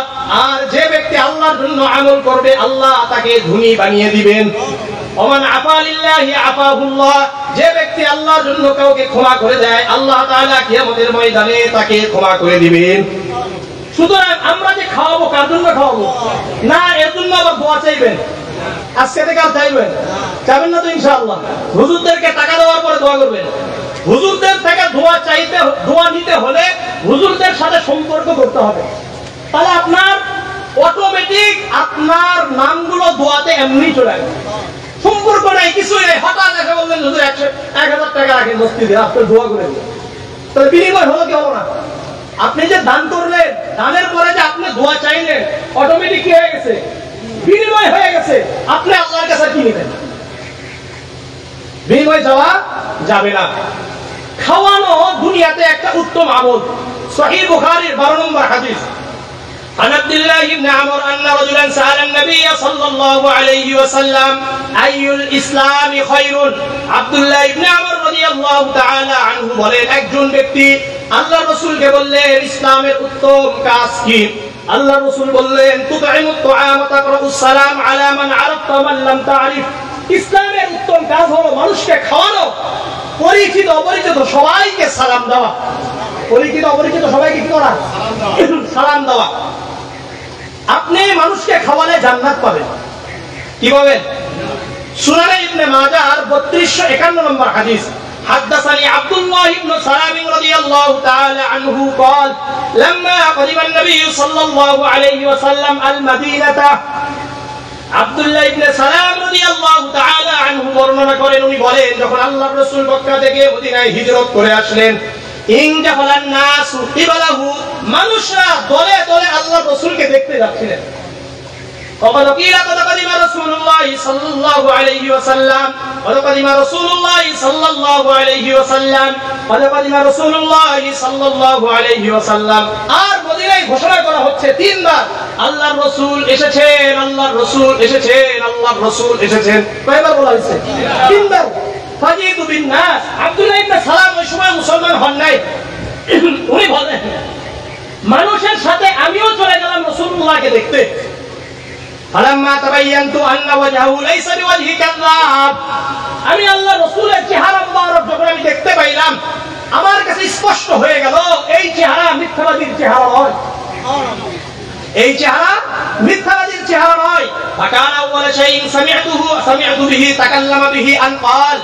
[SPEAKER 1] আর যে ব্যক্তি আল্লাহর জন্য আমল করবে আল্লাহ তাকে ধনী বানিয়ে দিবেন। ওমান আফা লিল্লাহি আফাহুল্লাহ, যে ব্যক্তি আল্লাহর জন্য কাউকে ক্ষমা করে দেয় আল্লাহ তাআলা কিয়ামতের ময়দানে তাকে ক্ষমা করে দিবেন। সুতরাং আমরা যে খাওয়াবো, কার জন্য খাওয়াবো? না এর জন্য আবার দোয়া চাইবেন, আজকে থেকে আর চাইবেন চাইবেন না তো ইনশাআল্লাহ। হুজুরদেরকে টাকা দেওয়ার পরে দোয়া করবেন। হুজুরদের থেকে দোয়া নিতে হলে হুজুরদের সাথে সম্পর্ক করতে হবে, তাহলে আপনার অটোমেটিক আপনার নামগুলো দোয়াতে এমনি চলে আসবে। সম্পর্ক নাই, কিছুই নেই, হঠাৎ এসে বললেন হুজুর 1000 টাকা রাখেন মসজিদে, আপনি দোয়া করে দিন, তাহলে বিনিময় হলো কি হলো না? আপনি যে দান করলেন, দানের পরে যে আপনি দোয়া চাইলেন, অটোমেটিক কি হয়ে গেছে? বিনিময় হয়ে গেছে। আপনি আল্লাহর কাছে কি নেবেন? বিনিময় যাওয়া যাবে না। খাওয়ানো দুনিয়াতে একটা উত্তম আমল। সহিহ বুখারীর 12 নম্বর হাদিস, عن عبد الله بن عمرو أن رجلا سأل النبي صلى الله عليه وسلم أي الإسلام خير। عبد الله بن عمرو رضي الله تعالى عنه বলেন, একজন ব্যক্তি আল্লাহর রাসূলকে বললেন, ইসলামের উত্তম কাজ কি? আল্লাহর রাসূল বললেন, তুতঈমুত তুআম ওয়া তাকরাউস সালাম আলা মান আরাফতা ওয়া মান লাম তা'রিফ। ইসলামের উত্তম কাজ হলো মানুষকে খাওয়ানো, পরিচিত অপরিচিত সবাইকে সালাম দেওয়া। পরিচিত অপরিচিত সবাইকে কি করা? সালাম দেওয়া। আপনি মানুষকে খাওয়ালে জান্নাত পাবেন। কি পাবেন? সুনানে ইবনে মাজাহর 3251 নম্বর হাদিস, حدثني عبد الله بن سلام رضي الله تعالى عنه قال لما قدم النبي صلى الله عليه وسلم المدينة। আব্দুল্লাহ ইবনে সালাম রাদিয়াল্লাহু তাআলা আনহু বর্ণনা করেন, উনি বলেন, যখন আল্লাহর রাসূল মক্কা থেকে মদিনায় হিজরত করে আসলেন, ইনজাফালান নাসু ইবালাহু, মানুষরা দলে দলে আল্লাহর রাসূলকে দেখতে যাচ্ছিলেন। وقد قيل قد قدم رسول الله صلى الله عليه وسلم قد قدم رسول الله صلى الله عليه وسلم قد قدم رسول الله صلى الله عليه وسلم। আর মদিনায় ঘোষণা করা হচ্ছে তিনবার, আল্লাহর রাসূল এসেছেন, আল্লাহর রাসূল এসেছেন, আল্লাহর রাসূল এসেছেন। কয়বার বলা হয়েছে? তিনবার। ফাজিতু বিন নাস, আব্দুল্লাহ ইবনে সালাম ওই সময় মুসলমান হন নাই। উনি বলেন, মানুষের সাথে আমিও চলে গেলাম রাসূলুল্লাহকে দেখতে। ফালাম্মা তাবায়্যানতু আন্না ওয়াজহু লাইসা বিওয়াজহি কাযাব, আমি আল্লাহর রাসূলের চেহারা মুবারক যখন আমি দেখতে পাইলাম, আমার কাছে স্পষ্ট হয়ে গেল এই চেহারা মিথ্যাবাদীর চেহারা নয়, এই চেহারা মিথ্যাবাদীর চেহারা নয়। ফাকানা আউয়ালা শাইইন সামি'তু বিহি তাকাল্লামা বিহি আন ক্বাল,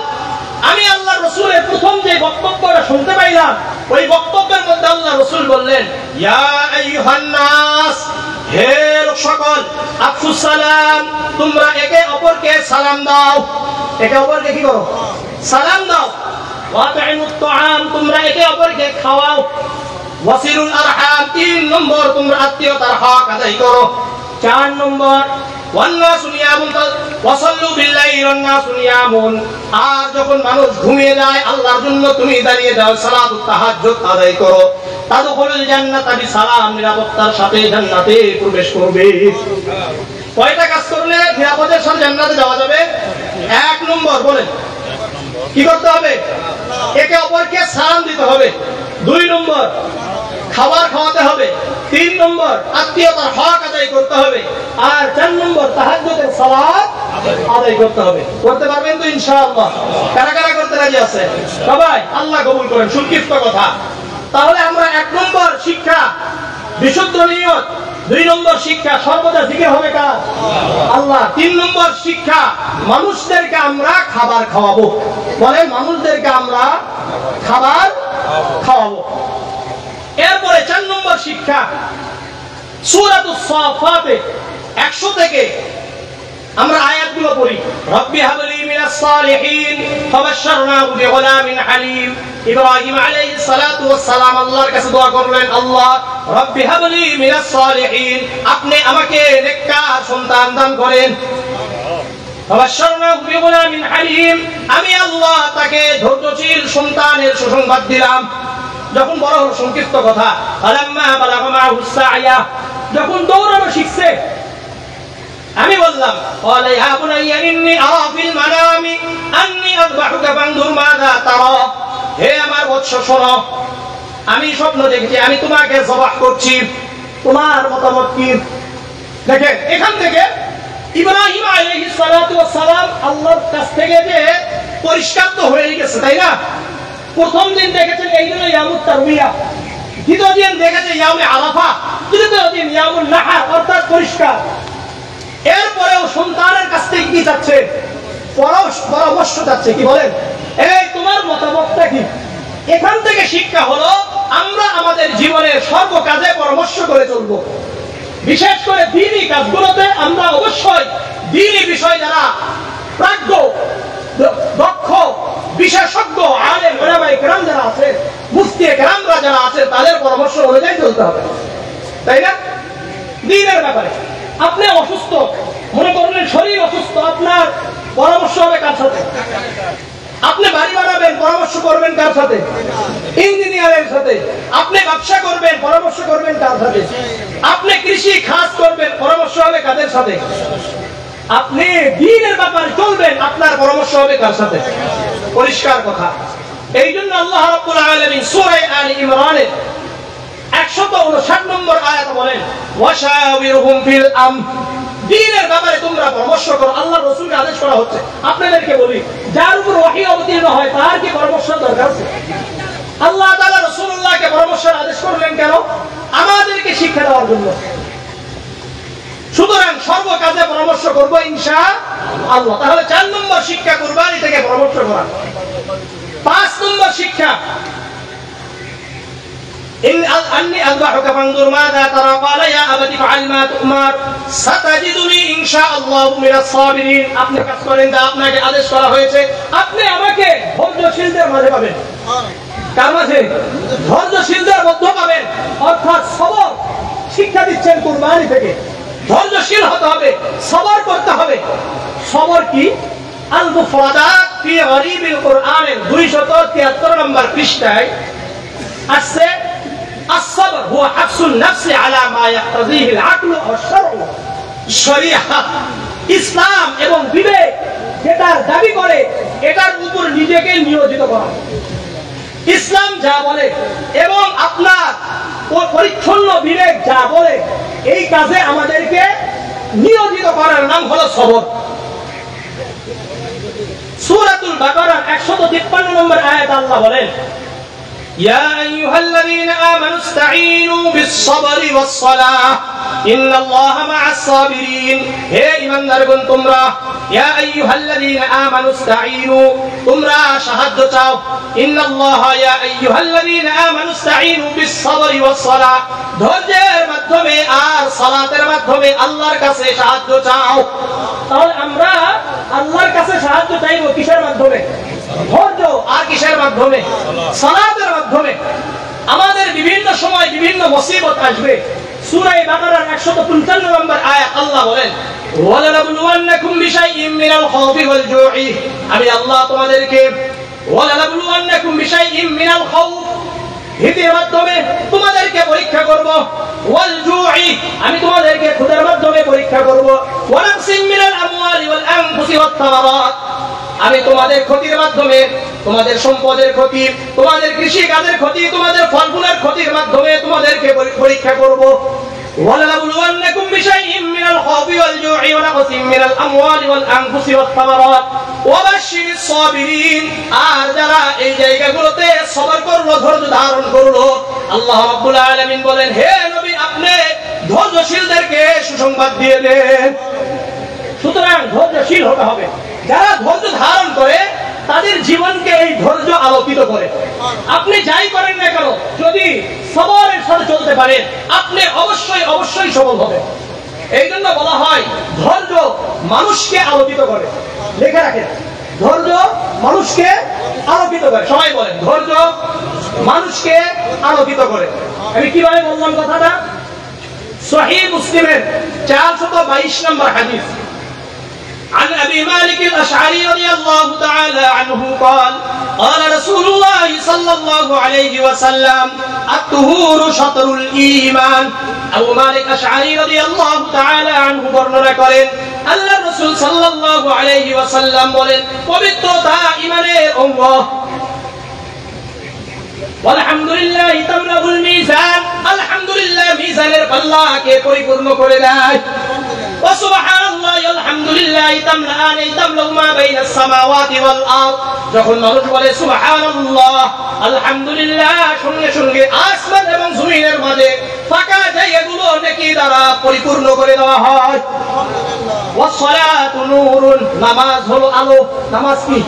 [SPEAKER 1] আমি আল্লাহর রাসূলের প্রথম যে বক্তব্যটা শুনতে পাইলাম, ওই বক্তব্যের মধ্যে আল্লাহর রাসূল বললেন, ইয়া আইয়ুহান নাস, হে লোক সকল, আফসুস সালাম, তোমরা একে অপরকে সালাম দাও। একে অপরকে কি করো? সালাম দাও। ওয়া তু'ইমুত তুআম, তোমরা একে অপরকে খাওয়াও। ওয়াসিলুল আরহাম, 3 নম্বর তোমরা আত্মীয়তার হক আদায় করো। 4 নম্বর ওয়ান্নাসু নিয়ামুন ওয়াসাল্লু বিল্লাইলি ওয়ান্নাসু নিয়ামুন, আর যখন মানুষ ঘুমিয়ে যায় আল্লাহর জন্য তুমি দাঁড়িয়ে যাও, সালাতুত তাহাজ্জুদ আদায় করো। তাদখুলুল জান্নাতা বিসালাম, নিরাপত্তার সাথে জান্নাতে প্রবেশ করবে। কয়টা কাজ করলে নিরাপদের সাথে জান্নাতে যাওয়া যাবে? 1 নম্বর বলেন, কি করতে হবে? একে অপরকে সালাম দিতে হবে। 2 নম্বর খাবার খাওয়াতে হবে। 3 নম্বর আত্মীয়তার হক আদায় করতে হবে। আর 4 নম্বর তাহাজ্জুদের সালাত আদায় করতে হবে। করতে পারবেন তো ইনশাআল্লাহ? কারা কারা করতে রাজি আছে? সবাই? আল্লাহ কবুল করেন। সংক্ষিপ্ত কথা, তাহলে আমরা 1 নম্বর শিক্ষা বিশুদ্ধ নিয়ত, 2 নম্বর শিক্ষা সর্বদা জিকির হবে কার? আল্লাহ। 3 নম্বর শিক্ষা মানুষদেরকে আমরা খাবার খাওয়াবো। বলেন মানুষদেরকে আমরা খাবার খাওয়াবো। এরপরে 4 নম্বর শিক্ষা, সূরাতুস সাফাতে 100 থেকে আমরা আয়াতগুলো পড়ি। রব্বি হাবলি মিনাস সালিহিন ফাবাশশারনাহু বিগুলামিন হালিম। ইব্রাহিম আলাইহিস সালাতু ওয়াস সালাম আল্লাহর কাছে দোয়া করলেন, আল্লাহ রব্বি হাবলি মিনাস সালিহিন, আপনি আমাকে নেককার সন্তান দান করেন। ফাবাশশারনাহু বিগুলামিন হালিম, আমি আল্লাহ তাকে ধৈর্যশীল সন্তানের সুসংবাদ দিলাম। যখন বড় হলো সংক্ষিপ্ত কথা, ফালাম্মা বালাগা মাহুস সায়া, যখন দৌড়ানো শিখছে, আমি বললাম ক্বালা ইয়া বুনাইয়া ইন্নী আরা ফিল মানামি আন্নী আযবাহুকা ফানজুর মাযা তারা, হে আমার বৎস শোনো, আমি স্বপ্ন দেখেছি আমি তোমাকে জবাহ করছি, তোমার মতামত কি? দেখেন এখান থেকে ইব্রাহিম আলাইহিস সালাতু ওয়াস সালাম আল্লাহর কাছ থেকে যে পরিষ্কার তো হয়ে গেছে, তাই না? প্রথম দিন দেখেছেন এই দিন ইয়ামুত তারবিয়া, দ্বিতীয় দিন দেখেছেন ইয়ামে আরাফা, তৃতীয় দিন ইয়ামুন নাহর, অর্থাৎ পরিষ্কার। এরপরেও সন্তানের কাছ থেকে কি চাচ্ছে? পরামর্শ চাচ্ছে। কি বলেন? এই তোমার মতামতটা কি? এখান থেকে শিক্ষা হলো আমরা আমাদের জীবনের সর্ব কাজে পরামর্শ করে চলবো। বিশেষ করে দ্বীনি কাজগুলোতে আমরা অবশ্যই দ্বীনি বিষয় যারা প্রাজ্ঞ, দক্ষ, বিশেষজ্ঞ, আলেম ওলামায়ে কেরাম যারা আছে, মুফতি কেরামরা যারা আছে, তাদের পরামর্শ অনুযায়ী চলতে হবে, তাই না? দ্বীনের ব্যাপারে আপনি অসুস্থ, মনে করলেন শরীর অসুস্থ, আপনার পরামর্শ হবে কার সাথে? আপনি বাড়ি বানাবেন, পরামর্শ করবেন কার সাথে? ইঞ্জিনিয়ারের সাথে। আপনি ব্যবসা করবেন, পরামর্শ করবেন কার সাথে? আপনি কৃষি খাস করবেন, পরামর্শ হবে কাদের সাথে? আপনি দ্বীনের ব্যাপারে চলবেন, আপনার পরামর্শ হবে কার সাথে? পরিষ্কার কথা। এই জন্য আল্লাহ রাব্বুল আলামিন সূরা আলে ইমরানের 159 নম্বর আয়াতে বলেন, ওয়াশাবিরহুম ফিল আমর, দ্বীনের ব্যাপারে তোমরা পরামর্শ করো। আল্লাহর রাসূলকে আদেশ করা হচ্ছে। আপনাদেরকে বলি, যার উপর ওহী অবতীর্ণ হয় তার কি পরামর্শ দরকার আছে? আল্লাহ তাআলা রাসূলুল্লাহকে পরামর্শের আদেশ করলেন কেন? আমাদেরকে শিক্ষা দেওয়ার জন্য। সুতরাং সর্ব কাজে পরামর্শ করব ইনশাআল্লাহ। তাহলে 4 নম্বর শিক্ষা কুরবানি থেকে পরামর্শ করা। 5 নম্বর শিক্ষা, أني أذبحك فانظر ماذا ترى قال يا أبت افعل ما تؤمر ستجدني إن شاء الله من الصابرين। আপনি কাজ করেন, যা আপনাকে আদেশ করা হয়েছে, আপনি আমাকে ধৈর্যশীলদের মাঝে পাবেন। কার মাঝে? ধৈর্যশীলদের মধ্যে পাবেন। অর্থাৎ সবর শিক্ষা দিচ্ছেন কুরবানি থেকে। ধৈর্যশীল হতে হবে, সবর করতে হবে। সবর কি? আল মুফরাদাত ফি গরিবিল কুরআনের 273 নম্বর পৃষ্ঠায় আসছে, الصبر هو حبس النفس على ما يقتضيه العقل والشرع। শরীয়ত, ইসলাম এবং বিবেক যেটা দাবি করে এটার উপর নিজেকে নিয়োজিত করা। ইসলাম যা বলে এবং আপনার পরিচ্ছন্ন বিবেক যা বলে, এই কাজে আমাদেরকে নিয়োজিত করার নাম হলো সবর। সূরাতুল বাকারার 153 নম্বর আয়াতে আল্লাহ বলেন, يا أيها الذين آمنوا استعينوا بالصبر والصلاة إن الله مع الصابرين। হে ঈমানদারগণ তোমরা, يا أيها الذين آمنوا استعينوا, তোমরা সাহায্য চাও। ইন্নাল্লাহ يا أيها الذين آمنوا استعينوا بالصبر والصلاة, ধৈর্যের মাধ্যমে আর সালাতের মাধ্যমে আল্লাহর কাছে সাহায্য চাও। তাহলে আমরা আল্লাহর কাছে সাহায্য চাইবো কিসের মাধ্যমে? ধৈর্য। আর কিসের মাধ্যমে? সালাতের মাধ্যমে। আমাদের বিভিন্ন সময় বিভিন্ন মুসিবত আসবে। সূরা বাকারার 155 নম্বর আয়াত আল্লাহ বলেন, ওয়ালানাবলুওয়ান্নাকুম বিশাইইম মিনাল খাউফি ওয়াল জুই, আমি আল্লাহ তোমাদেরকে ওয়ালানাবলুওয়ান্নাকুম বিশাইইম মিনাল খাউফ, ভীতির মাধ্যমে তোমাদেরকে পরীক্ষা করব, ওয়াল জুই, আমি তোমাদেরকে ক্ষুধার মাধ্যমে পরীক্ষা করব, ওয়া নাকসিম মিনাল আমওয়ালি ওয়াল আনফুসি ওয়াত তামারাত, আমি তোমাদের ক্ষতির মাধ্যমে, তোমাদের সম্পদের ক্ষতি, তোমাদের কৃষি কাজের ক্ষতি, তোমাদের ফলমূলের ক্ষতির মাধ্যমে তোমাদেরকে পরীক্ষা করব। ওয়ালানাবলুওয়ান্নাকুম বিশাইইম মিনাল খাউফি ওয়াল জুই ওয়া নাকসিম মিনাল আমওয়ালি ওয়াল আনফুসি ওয়াত তামারাত ওয়া বাশশিরিস সাবিরিন। আর যারা এই জায়গাগুলোতে সবর করলো, ধৈর্য ধারণ করলো, আল্লাহ রাব্বুল আলামিন বলেন, হে নবী আপনি ধৈর্যশীলদেরকে সুসংবাদ দিয়ে দেন। সুতরাং ধৈর্যশীল হতে হবে। যারা ধৈর্য ধারণ করে তাদের জীবনকে এই ধৈর্য আলোকিত করে। আপনি যাই করেন না কেন, যদি সবরের সাথে চলতে পারেন, আপনি অবশ্যই অবশ্যই সফল হবেন। এই জন্য বলা হয় ধৈর্য মানুষকে আলোকিত করে। লিখে রাখেন, ধৈর্য মানুষকে আলোকিত করে। সবাই বলেন, ধৈর্য মানুষকে আলোকিত করে। আমি কিভাবে বললাম কথাটা? সহিহ মুসলিমের 422 নম্বর হাদিস। عن أبي مالك الأشعري رضي الله تعالى عنه قال قال رسول الله صلى الله عليه وسلم الطهور شطر الإيمان। আবু মালিক আশআরী রাদিয়াল্লাহু তাআলা আনহু বর্ণনা করেন, আল্লাহর রাসূল সাল্লাল্লাহু আলাইহি ওয়াসাল্লাম বলেন, পবিত্রতা ঈমানের অঙ্গ। আলহামদুলিল্লাহ তামলাউল মিজান, আলহামদুলিল্লাহ মিজানের পাল্লাকে পরিপূর্ণ করে দেয়। ওয়া সুবহানাল্লাহি আলহামদুলিল্লাহি তামলাআনি তামলাউ মা বাইনাস সামাওয়াতি ওয়াল আরদ। যখন মানুষ বলে সুবহানাল্লাহ, আলহামদুলিল্লাহ, সঙ্গে সঙ্গে আসমান এবং জমিনের মাঝে ফাঁকা জায়গাগুলো নেকি দ্বারা পরিপূর্ণ করে দেওয়া হয়। ওয়াস সালাতু নূরুন, নামাজ হলো আলো। নামাজ কি?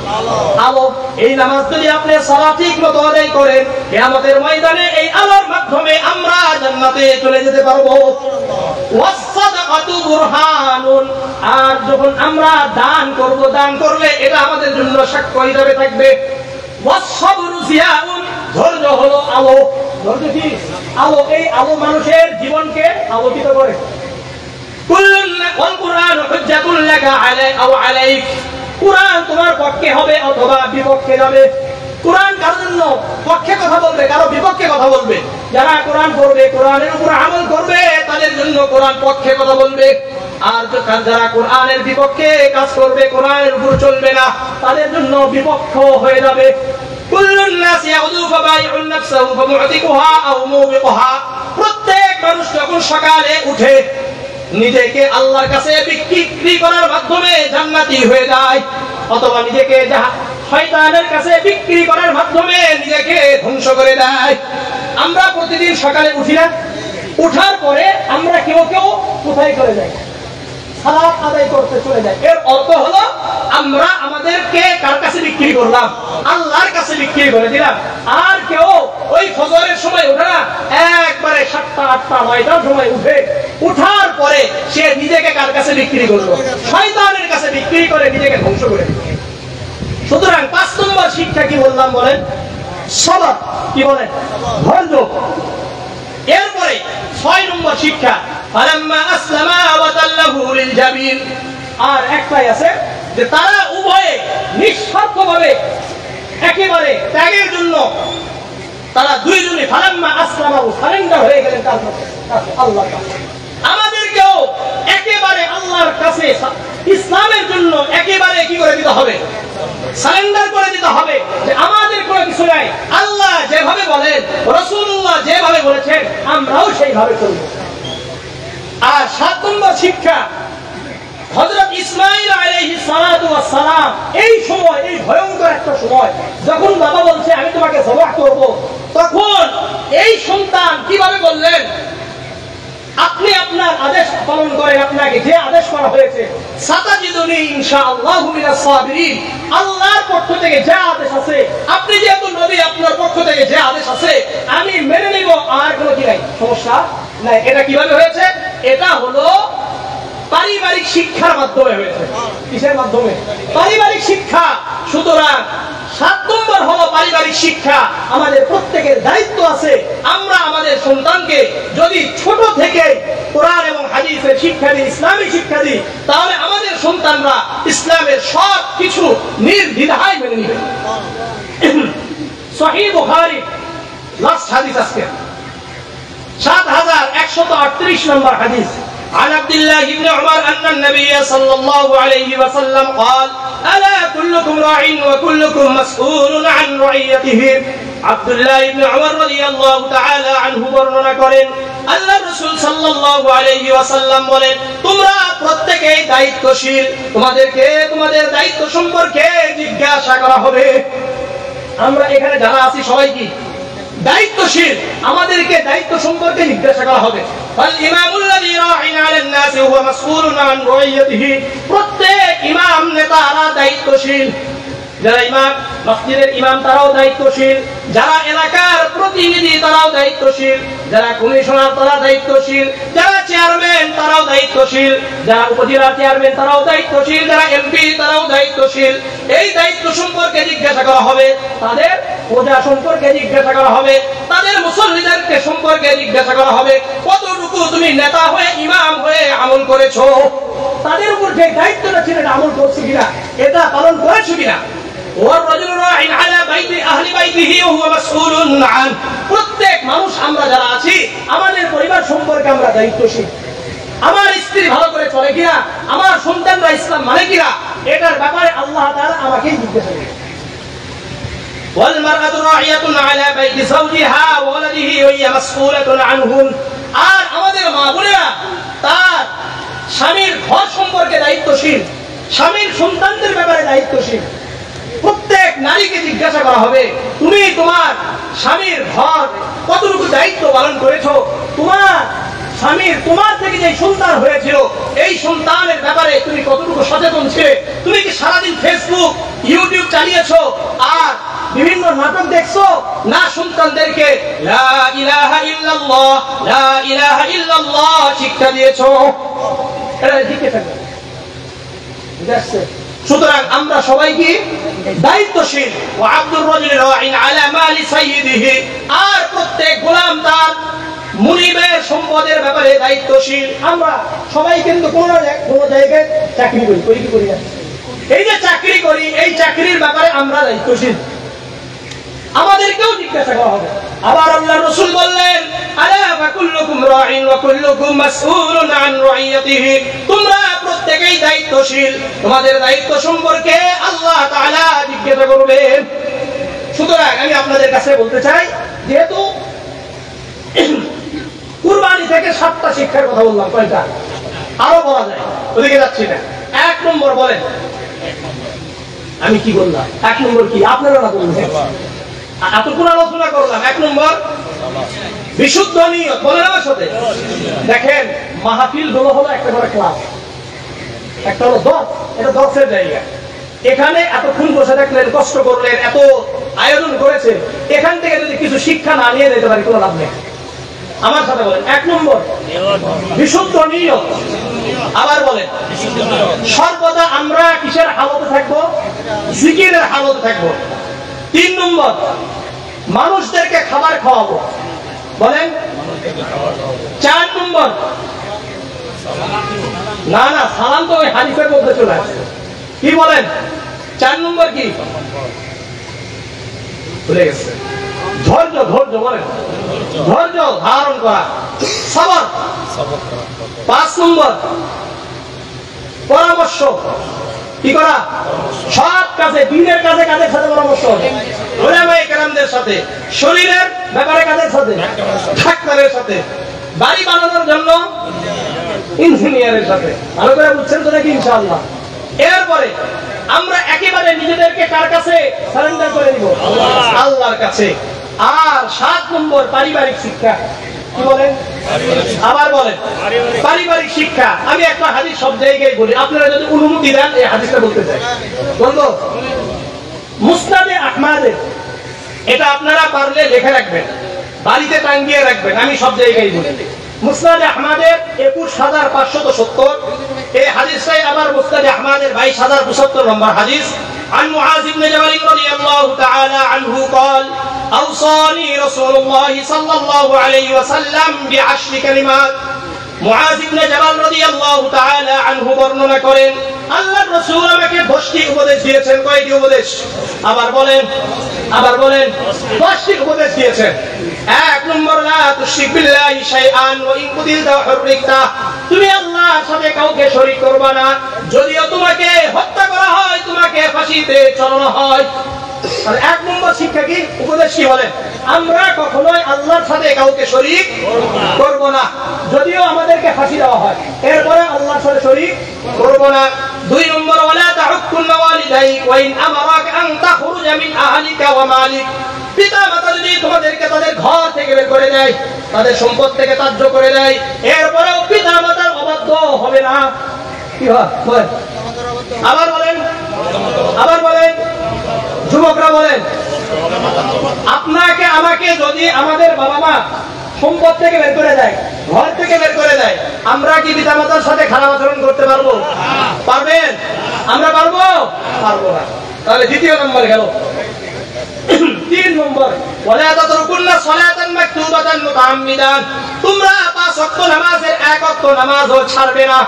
[SPEAKER 1] আলো। এই নামাজ যদি আপনি সালাত ঠিকমতো আদায় করেন, কিয়ামতের ময়দানে এই আলোর মাধ্যমে আমরা জান্নাতে চলে যেতে পারবো। ওয়াস সাদাকাতু বুরহানুন, আর যখন আমরা দান করব, দান করলে এটা আমাদের জন্য সাক্ষ্য হিসেবে থাকবে। ওয়াস সাবরু জিয়াউন, ধৈর্য হলো আলো। ধৈর্য কি? আলো। এই আলো মানুষের জীবনকে আলোকিত করে। কুল্লুন ওয়াল কুরআনু হুজ্জাতুন লাকা আলাইক, কুরআন তোমার পক্ষে হবে অথবা বিপক্ষে যাবে। কুরআন কার জন্য পক্ষে কথা বলবে, কারো বিপক্ষে কথা বলবে। যারা কোরআন পড়বে, কোরআনের উপর আমল করবে, তাদের জন্য কোরআন পক্ষে কথা বলবে। আর যারা কোরআনের বিপক্ষে কাজ করবে, কোরআনের উপর চলবে না, তাদের জন্য বিপক্ষ হয়ে যাবে। কুল্লুন নাস ইয়াউযু ফাবাইউন নাফসাহু ফামুতিকুহা আও মুবিকুহা, প্রত্যেক মানুষ যখন সকালে উঠে নিজেকে আল্লাহর কাছে বিক্রি করার মাধ্যমে জান্নাতি হয়ে যায়, অথবা নিজেকে শয়তানের কাছে বিক্রি করার মাধ্যমে নিজেকে ধ্বংস করে দেয়। আমরা প্রতিদিন সকালে উঠি না? উঠার পরে আমরা কেউ কেউ কোথায় চলে যাই? সালাত আদায় করতে চলে যাই। এর অর্থ হলো আমরা আমাদেরকে কার কাছে বিক্রি করলাম? আল্লাহর কাছে বিক্রি করে দিলাম। আর কেউ ওই ফজরের সময় ওঠে না, একবারে 7টা 8টা 9টার সময় উঠে, উঠার পরে সে নিজেকে কার কাছে বিক্রি করলো? শয়তানের কাছে বিক্রি করে নিজেকে ধ্বংস করে দিল। সুতরাং 5 নম্বর শিক্ষা কি বললাম বলেন? সবর। কি বলেন? ধৈর্য। এরপরে 6 নম্বর শিক্ষা, ফালাম্মা আসলামা ওয়া তাল্লাহু লিল জাবিন, আর একটাই আছে যে তারা উভয়ে নিঃস্বার্থভাবে একেবারে ত্যাগের জন্য তারা দুইজনে ফালাম্মা আসলামা, সারেন্ডার হয়ে গেলেন তার কাছে, আল্লাহর কাছে। আমাদেরকেও একেবারে আল্লাহর কাছে ইসলামের জন্য একেবারে কি করে দিতে হবে? সারেন্ডার করে দিতে হবে, যে আমাদের কোনো কিছু নাই। আল্লাহ যেভাবে বলেন, রাসূলুল্লাহ যেভাবে বলেছেন, আমরাও সেইভাবে চলব। আর 7 নম্বর শিক্ষা, হযরত ইসমাঈল আলাইহিস সালাতু ওয়াস সালাম এই সময়, এই ভয়ঙ্কর একটা সময়, যখন বাবা বলছে আমি তোমাকে জবাহ করব, তখন এই সন্তান কিভাবে বললেন? আপনি আপনার আদেশ পালন করেন, আপনাকে যে আদেশ করা হয়েছে, সাতাজিদুনি ইনশাআল্লাহু মিনাস সাবিরিন, আল্লাহর পক্ষ থেকে যে আদেশ আছে, আপনি যেহেতু নবী, আপনার পক্ষ থেকে যে আদেশ আছে আমি মেনে নিব, আর কোনো কি নাই, সমস্যা নাই। এটা কিভাবে হয়েছে? এটা হলো পারিবারিক শিক্ষার মাধ্যমে হয়েছে। কিসের মাধ্যমে? পারিবারিক শিক্ষা। সুতরাং 7 নম্বর হলো পারিবারিক শিক্ষা। আমাদের প্রত্যেকের দায়িত্ব আছে, আমরা আমাদের সন্তানকে যদি ছোট থেকে কোরআন এবং হাদিসের শিক্ষা দিই, ইসলামী শিক্ষা দিই, তাহলে আমাদের সন্তানরা ইসলামের সব কিছু নির্দ্বিধায় মেনে নেবে। সহিহ বুখারী লাস্ট হাদিস আজকে 7138 নম্বর হাদিস। عن عبد الله بن عمر أن النبي صلى الله عليه وسلم قال ألا كلكم راع وكلكم مسؤول عن رعيته। عبد الله بن عمر رضي الله تعالى عنه বর্ণনা করেন, আল্লাহ রাসূল সাল্লাল্লাহু আলাইহি ওয়াসাল্লাম বলেন, তোমরা প্রত্যেকেই দায়িত্বশীল, তোমাদেরকে তোমাদের দায়িত্ব সম্পর্কে জিজ্ঞাসা করা হবে। আমরা এখানে যারা আছি সবাই কি দায়িত্বশীল? আমাদেরকে দায়িত্ব সম্পর্কে জিজ্ঞাসা করা হবে। ফাল ইমামুল্লাযী রা'ইন 'আলান নাস ওয়া মাসউলুন আন রা'ইয়াতিহি, প্রত্যেক ইমাম নেতারা দায়িত্বশীল। যারা ইমাম, মসজিদের ইমাম তারাও দায়িত্বশীল, যারা এলাকার প্রতিনিধি তারাও দায়িত্বশীল, যারা কমিশনার তারা দায়িত্বশীল, যারা চেয়ারম্যান তারাও দায়িত্বশীল, যারা উপজেলা চেয়ারম্যান তারাও দায়িত্বশীল, যারা এমপি তারাও দায়িত্বশীল। এই দায়িত্ব সম্পর্কে জিজ্ঞাসা করা হবে, তাদের প্রজা সম্পর্কে জিজ্ঞাসা করা হবে, তাদের মুসল্লিদেরকে সম্পর্কে জিজ্ঞাসা করা হবে, কতটুকু তুমি নেতা হয়ে ইমাম হয়ে আমল করেছো, তাদের উপর যে দায়িত্বটা ছিল আমল করছো কিনা, এটা পালন করেছো কিনা। প্রত্যেক মানুষ আমরা যারা আছি আমাদের পরিবার সম্পর্কে আমরা দায়িত্বশীল। আমার স্ত্রী ভালো করে চলে কিনা, আমার সন্তানরা ইসলাম মানে কিনা, এটার ব্যাপারে আল্লাহ তাআলা আমাকেই জিজ্ঞাসা করেন। والمرأة راعية على بيت زوجها وولده وهي مسؤولة عنهم। আর আমাদের মা বোনেরা তার স্বামীর ঘর সম্পর্কে দায়িত্বশীল, স্বামীর সন্তানদের ব্যাপারে দায়িত্বশীল। প্রত্যেক নারীকে জিজ্ঞাসা করা হবে, তুমি তোমার স্বামীর ঘর কতটুকু দায়িত্ব পালন করেছো, তোমার স্বামীর তোমার থেকে যে সন্তান হয়েছিল এই সন্তানের ব্যাপারে তুমি কতটুকু সচেতন ছিলে। তুমি কি সারাদিন ফেসবুক ইউটিউব চালিয়েছো আর বিভিন্ন নাটক দেখছো, না সন্তানদেরকে লা ইলাহা ইল্লাল্লাহ লা ইলাহা ইল্লাল্লাহ শিক্ষা দিয়েছো? এটা জিজ্ঞাসা করো। সুতরাং আমরা সবাই কি দায়িত্বশীল। ওয়া আব্দুর রাজুল রাইন আলা মালি সাইয়্যিদিহি। আর প্রত্যেক গোলাম তার মুনিবের সম্পদের ব্যাপারে দায়িত্বশীল। আমরা সবাই কিন্তু কোন জায়গায় চাকরি করি, কি করি না? এই যে চাকরি করি, এই চাকরির ব্যাপারে আমরা দায়িত্বশীল, আমাদেরকেও জিজ্ঞাসা করা হবে। আবার আল্লাহর রাসূল বললেন, আলা ফাকুল্লুকুম রাইন ওয়া কুল্লুকুম মাসউলুন আন রাইয়াতিহি। তোমরা প্রত্যেকেই দায়িত্বশীল, তোমাদের দায়িত্ব সম্পর্কে আল্লাহ তাআলা জিজ্ঞাসা করবেন। সুতরাং আমি আপনাদের কাছে বলতে চাই, যেহেতু কুরবানি থেকে 7টা শিক্ষার কথা বললাম, কয়টা আরো বলা যায়, ওদিকে যাচ্ছি না। 1 নম্বর বলেন, আমি কি বললাম? 1 নম্বর কি আপনারা না বললেন? এতক্ষণ আলোচনা করলাম। 1 নম্বর বিশুদ্ধ নিয়ত। বলেন আমার সাথে। দেখেন, মাহফিল গুলো হলো একটা করে ক্লাস, একটা হলো দর্স, এটা দর্সের জায়গা। এখানে এতক্ষণ বসে থাকলেন, কষ্ট করলেন, এত আয়োজন করেছে, এখান থেকে যদি কিছু শিক্ষা না নিয়ে যেতে পারি কোনো লাভ নেই। আমার সাথে বলেন। 1 নম্বর বিশুদ্ধ নিয়ত। আবার বলেন, সর্বদা আমরা কিসের হালতে থাকবো? জিকিরের হালতে থাকবো। 3 নম্বর মানুষদেরকে খাবার খাওয়াবো। বলেন। 4 নম্বর না না, সালাম তো ওই হাদিসের মধ্যে চলে আসে। কি বলেন? 4 নম্বর কি? ভুলে গেছে। ধৈর্য। ধৈর্য বলেন, ধৈর্য ধারণ করা, সবর। 5 নম্বর পরামর্শ। কি করা? সব কাজে, দিনের কাজে কাদের সাথে পরামর্শ হবে? উলামায়ে কেরামদের সাথে। শরীরের ব্যাপারে কাদের সাথে? ডাক্তারের সাথে। বাড়ি বানানোর জন্য ইঞ্জিনিয়ারের সাথে। ভালো করে বুঝছেন তো নাকি? ইনশাআল্লাহ। এরপরে আমরা একেবারে নিজেদেরকে কার কাছে সারেন্ডার করে দিব? আল্লাহর কাছে। আর 7 নম্বর পারিবারিক শিক্ষা। কি বলেন? আবার বলেন, পারিবারিক শিক্ষা। আমি একটা হাদিস সব জায়গায় বলি, আপনারা যদি অনুমতি দেন এই হাদিসটা বলতে চাই। বলবো? মুসনাদে আহমদের, এটা আপনারা পারলে লিখে রাখবেন, বাড়িতে টাঙ্গিয়ে রাখবেন। আমি সব জায়গায় বলি। মুসনাদে আহমদের 21570 এই হাদিসটাই আবার মুসনাদে আহমদের 22075 নম্বর হাদিস। عن معاذ بن جبل رضي الله تعالى عنه قال أوصاني رسول الله صلى الله عليه وسلم ب10 كلمات। মুআয ইবনে জাবাল রাদিয়াল্লাহু তাআলা আনহু বর্ণনা করেন, আল্লাহর রাসূল আমাকে 10টি উপদেশ দিয়েছেন। কয়টি উপদেশ? আবার বলেন, আবার বলেন। 10টি উপদেশ দিয়েছেন। 1 নম্বর, লা তুশরিক বিল্লাহি শাইআন ওয়া ইন কুতিলতা হুররিকতা। তুমি আল্লাহর সাথে কাউকে শরীক করবা না, যদিও তোমাকে হত্যা করা হয়, তোমাকে ফাঁসিতে চড়ানো হয়। আর 1 নম্বর শিক্ষা কি? উপদেশ কি বলেন? আমরা কখনোই আল্লাহর সাথে কাউকে শরীক করব না, যদিও আমাদেরকে ফাঁসি দেওয়া হয়, এরপরে আল্লাহর সাথে শরীক করব না। 2 নম্বর, ওয়ালা তাহুক্কুন ওয়ালিদাইক ওয়া ইন আমারাক আন তাখরুজা মিন আহলিকা ওয়া মালিক। পিতা মাতা যদি তোমাদেরকে তাদের ঘর থেকে বের করে দেয়, তাদের সম্পদ থেকে ত্যায্য করে দেয়, এরপরেও পিতা মাতার অবাধ্য হবে না। কি হয়? আবার বলেন, আবার বলেন। যুবকরা বলেন, আপনাকে আমাকে যদি আমাদের বাবা মা সম্পদ থেকে বের করে দেয়, ঘর থেকে বের করে দেয়, আমরা কি পিতামাতার সাথে খারাপ আচরণ করতে পারবো? পারবেন? আমরা পারবো? পারবো না। তাহলে দ্বিতীয় নম্বর গেল। 3 নম্বর, ওয়ালা তাতরুকুন্না সালাতান মাকতুবাতান মুতাআম্মিদান, তোমরা 5 ওয়াক্ত নামাজের 1 ওয়াক্ত নামাজও ছাড়বে না।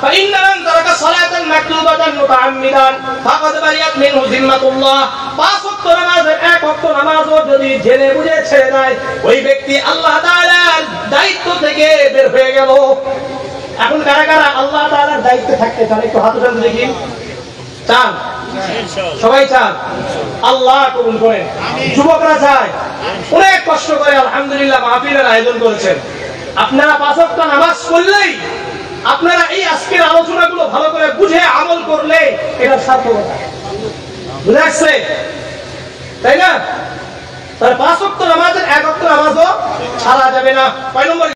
[SPEAKER 1] ফাইন্না মান তারাকা সালাতান মাকতুবাতান মুতাআম্মিদান ফাকাদ বারিয়াত মিনহু জিম্মাতুল্লাহ, 5 ওয়াক্ত নামাজের 1 ওয়াক্ত নামাজও যদি জেনে বুঝে ছেড়ে দেয়, ওই ব্যক্তি আল্লাহ তাআলার দায়িত্ব থেকে বের হয়ে গেল। এখন কারা কারা আল্লাহ তাআলার দায়িত্বে থাকতে চান? একটু হাত উঠান দেখি। চান? সবাই চান? আল্লাহ কবুল করেন। যুবকরা চায়, অনেক কষ্ট করে আলহামদুলিল্লাহ মাহফিলের আয়োজন করেছেন। আপনারা 5 ওয়াক্ত নামাজ পড়লেই, আপনারা এই আজকের আলোচনাগুলো ভালো করে বুঝে আমল করলে এটা সার্থকতা। বুঝে আসছে? তাই না? তাহলে 5 ওয়াক্ত নামাজের 1 ওয়াক্ত নামাজও ছাড়া যাবে না। 5 নম্বর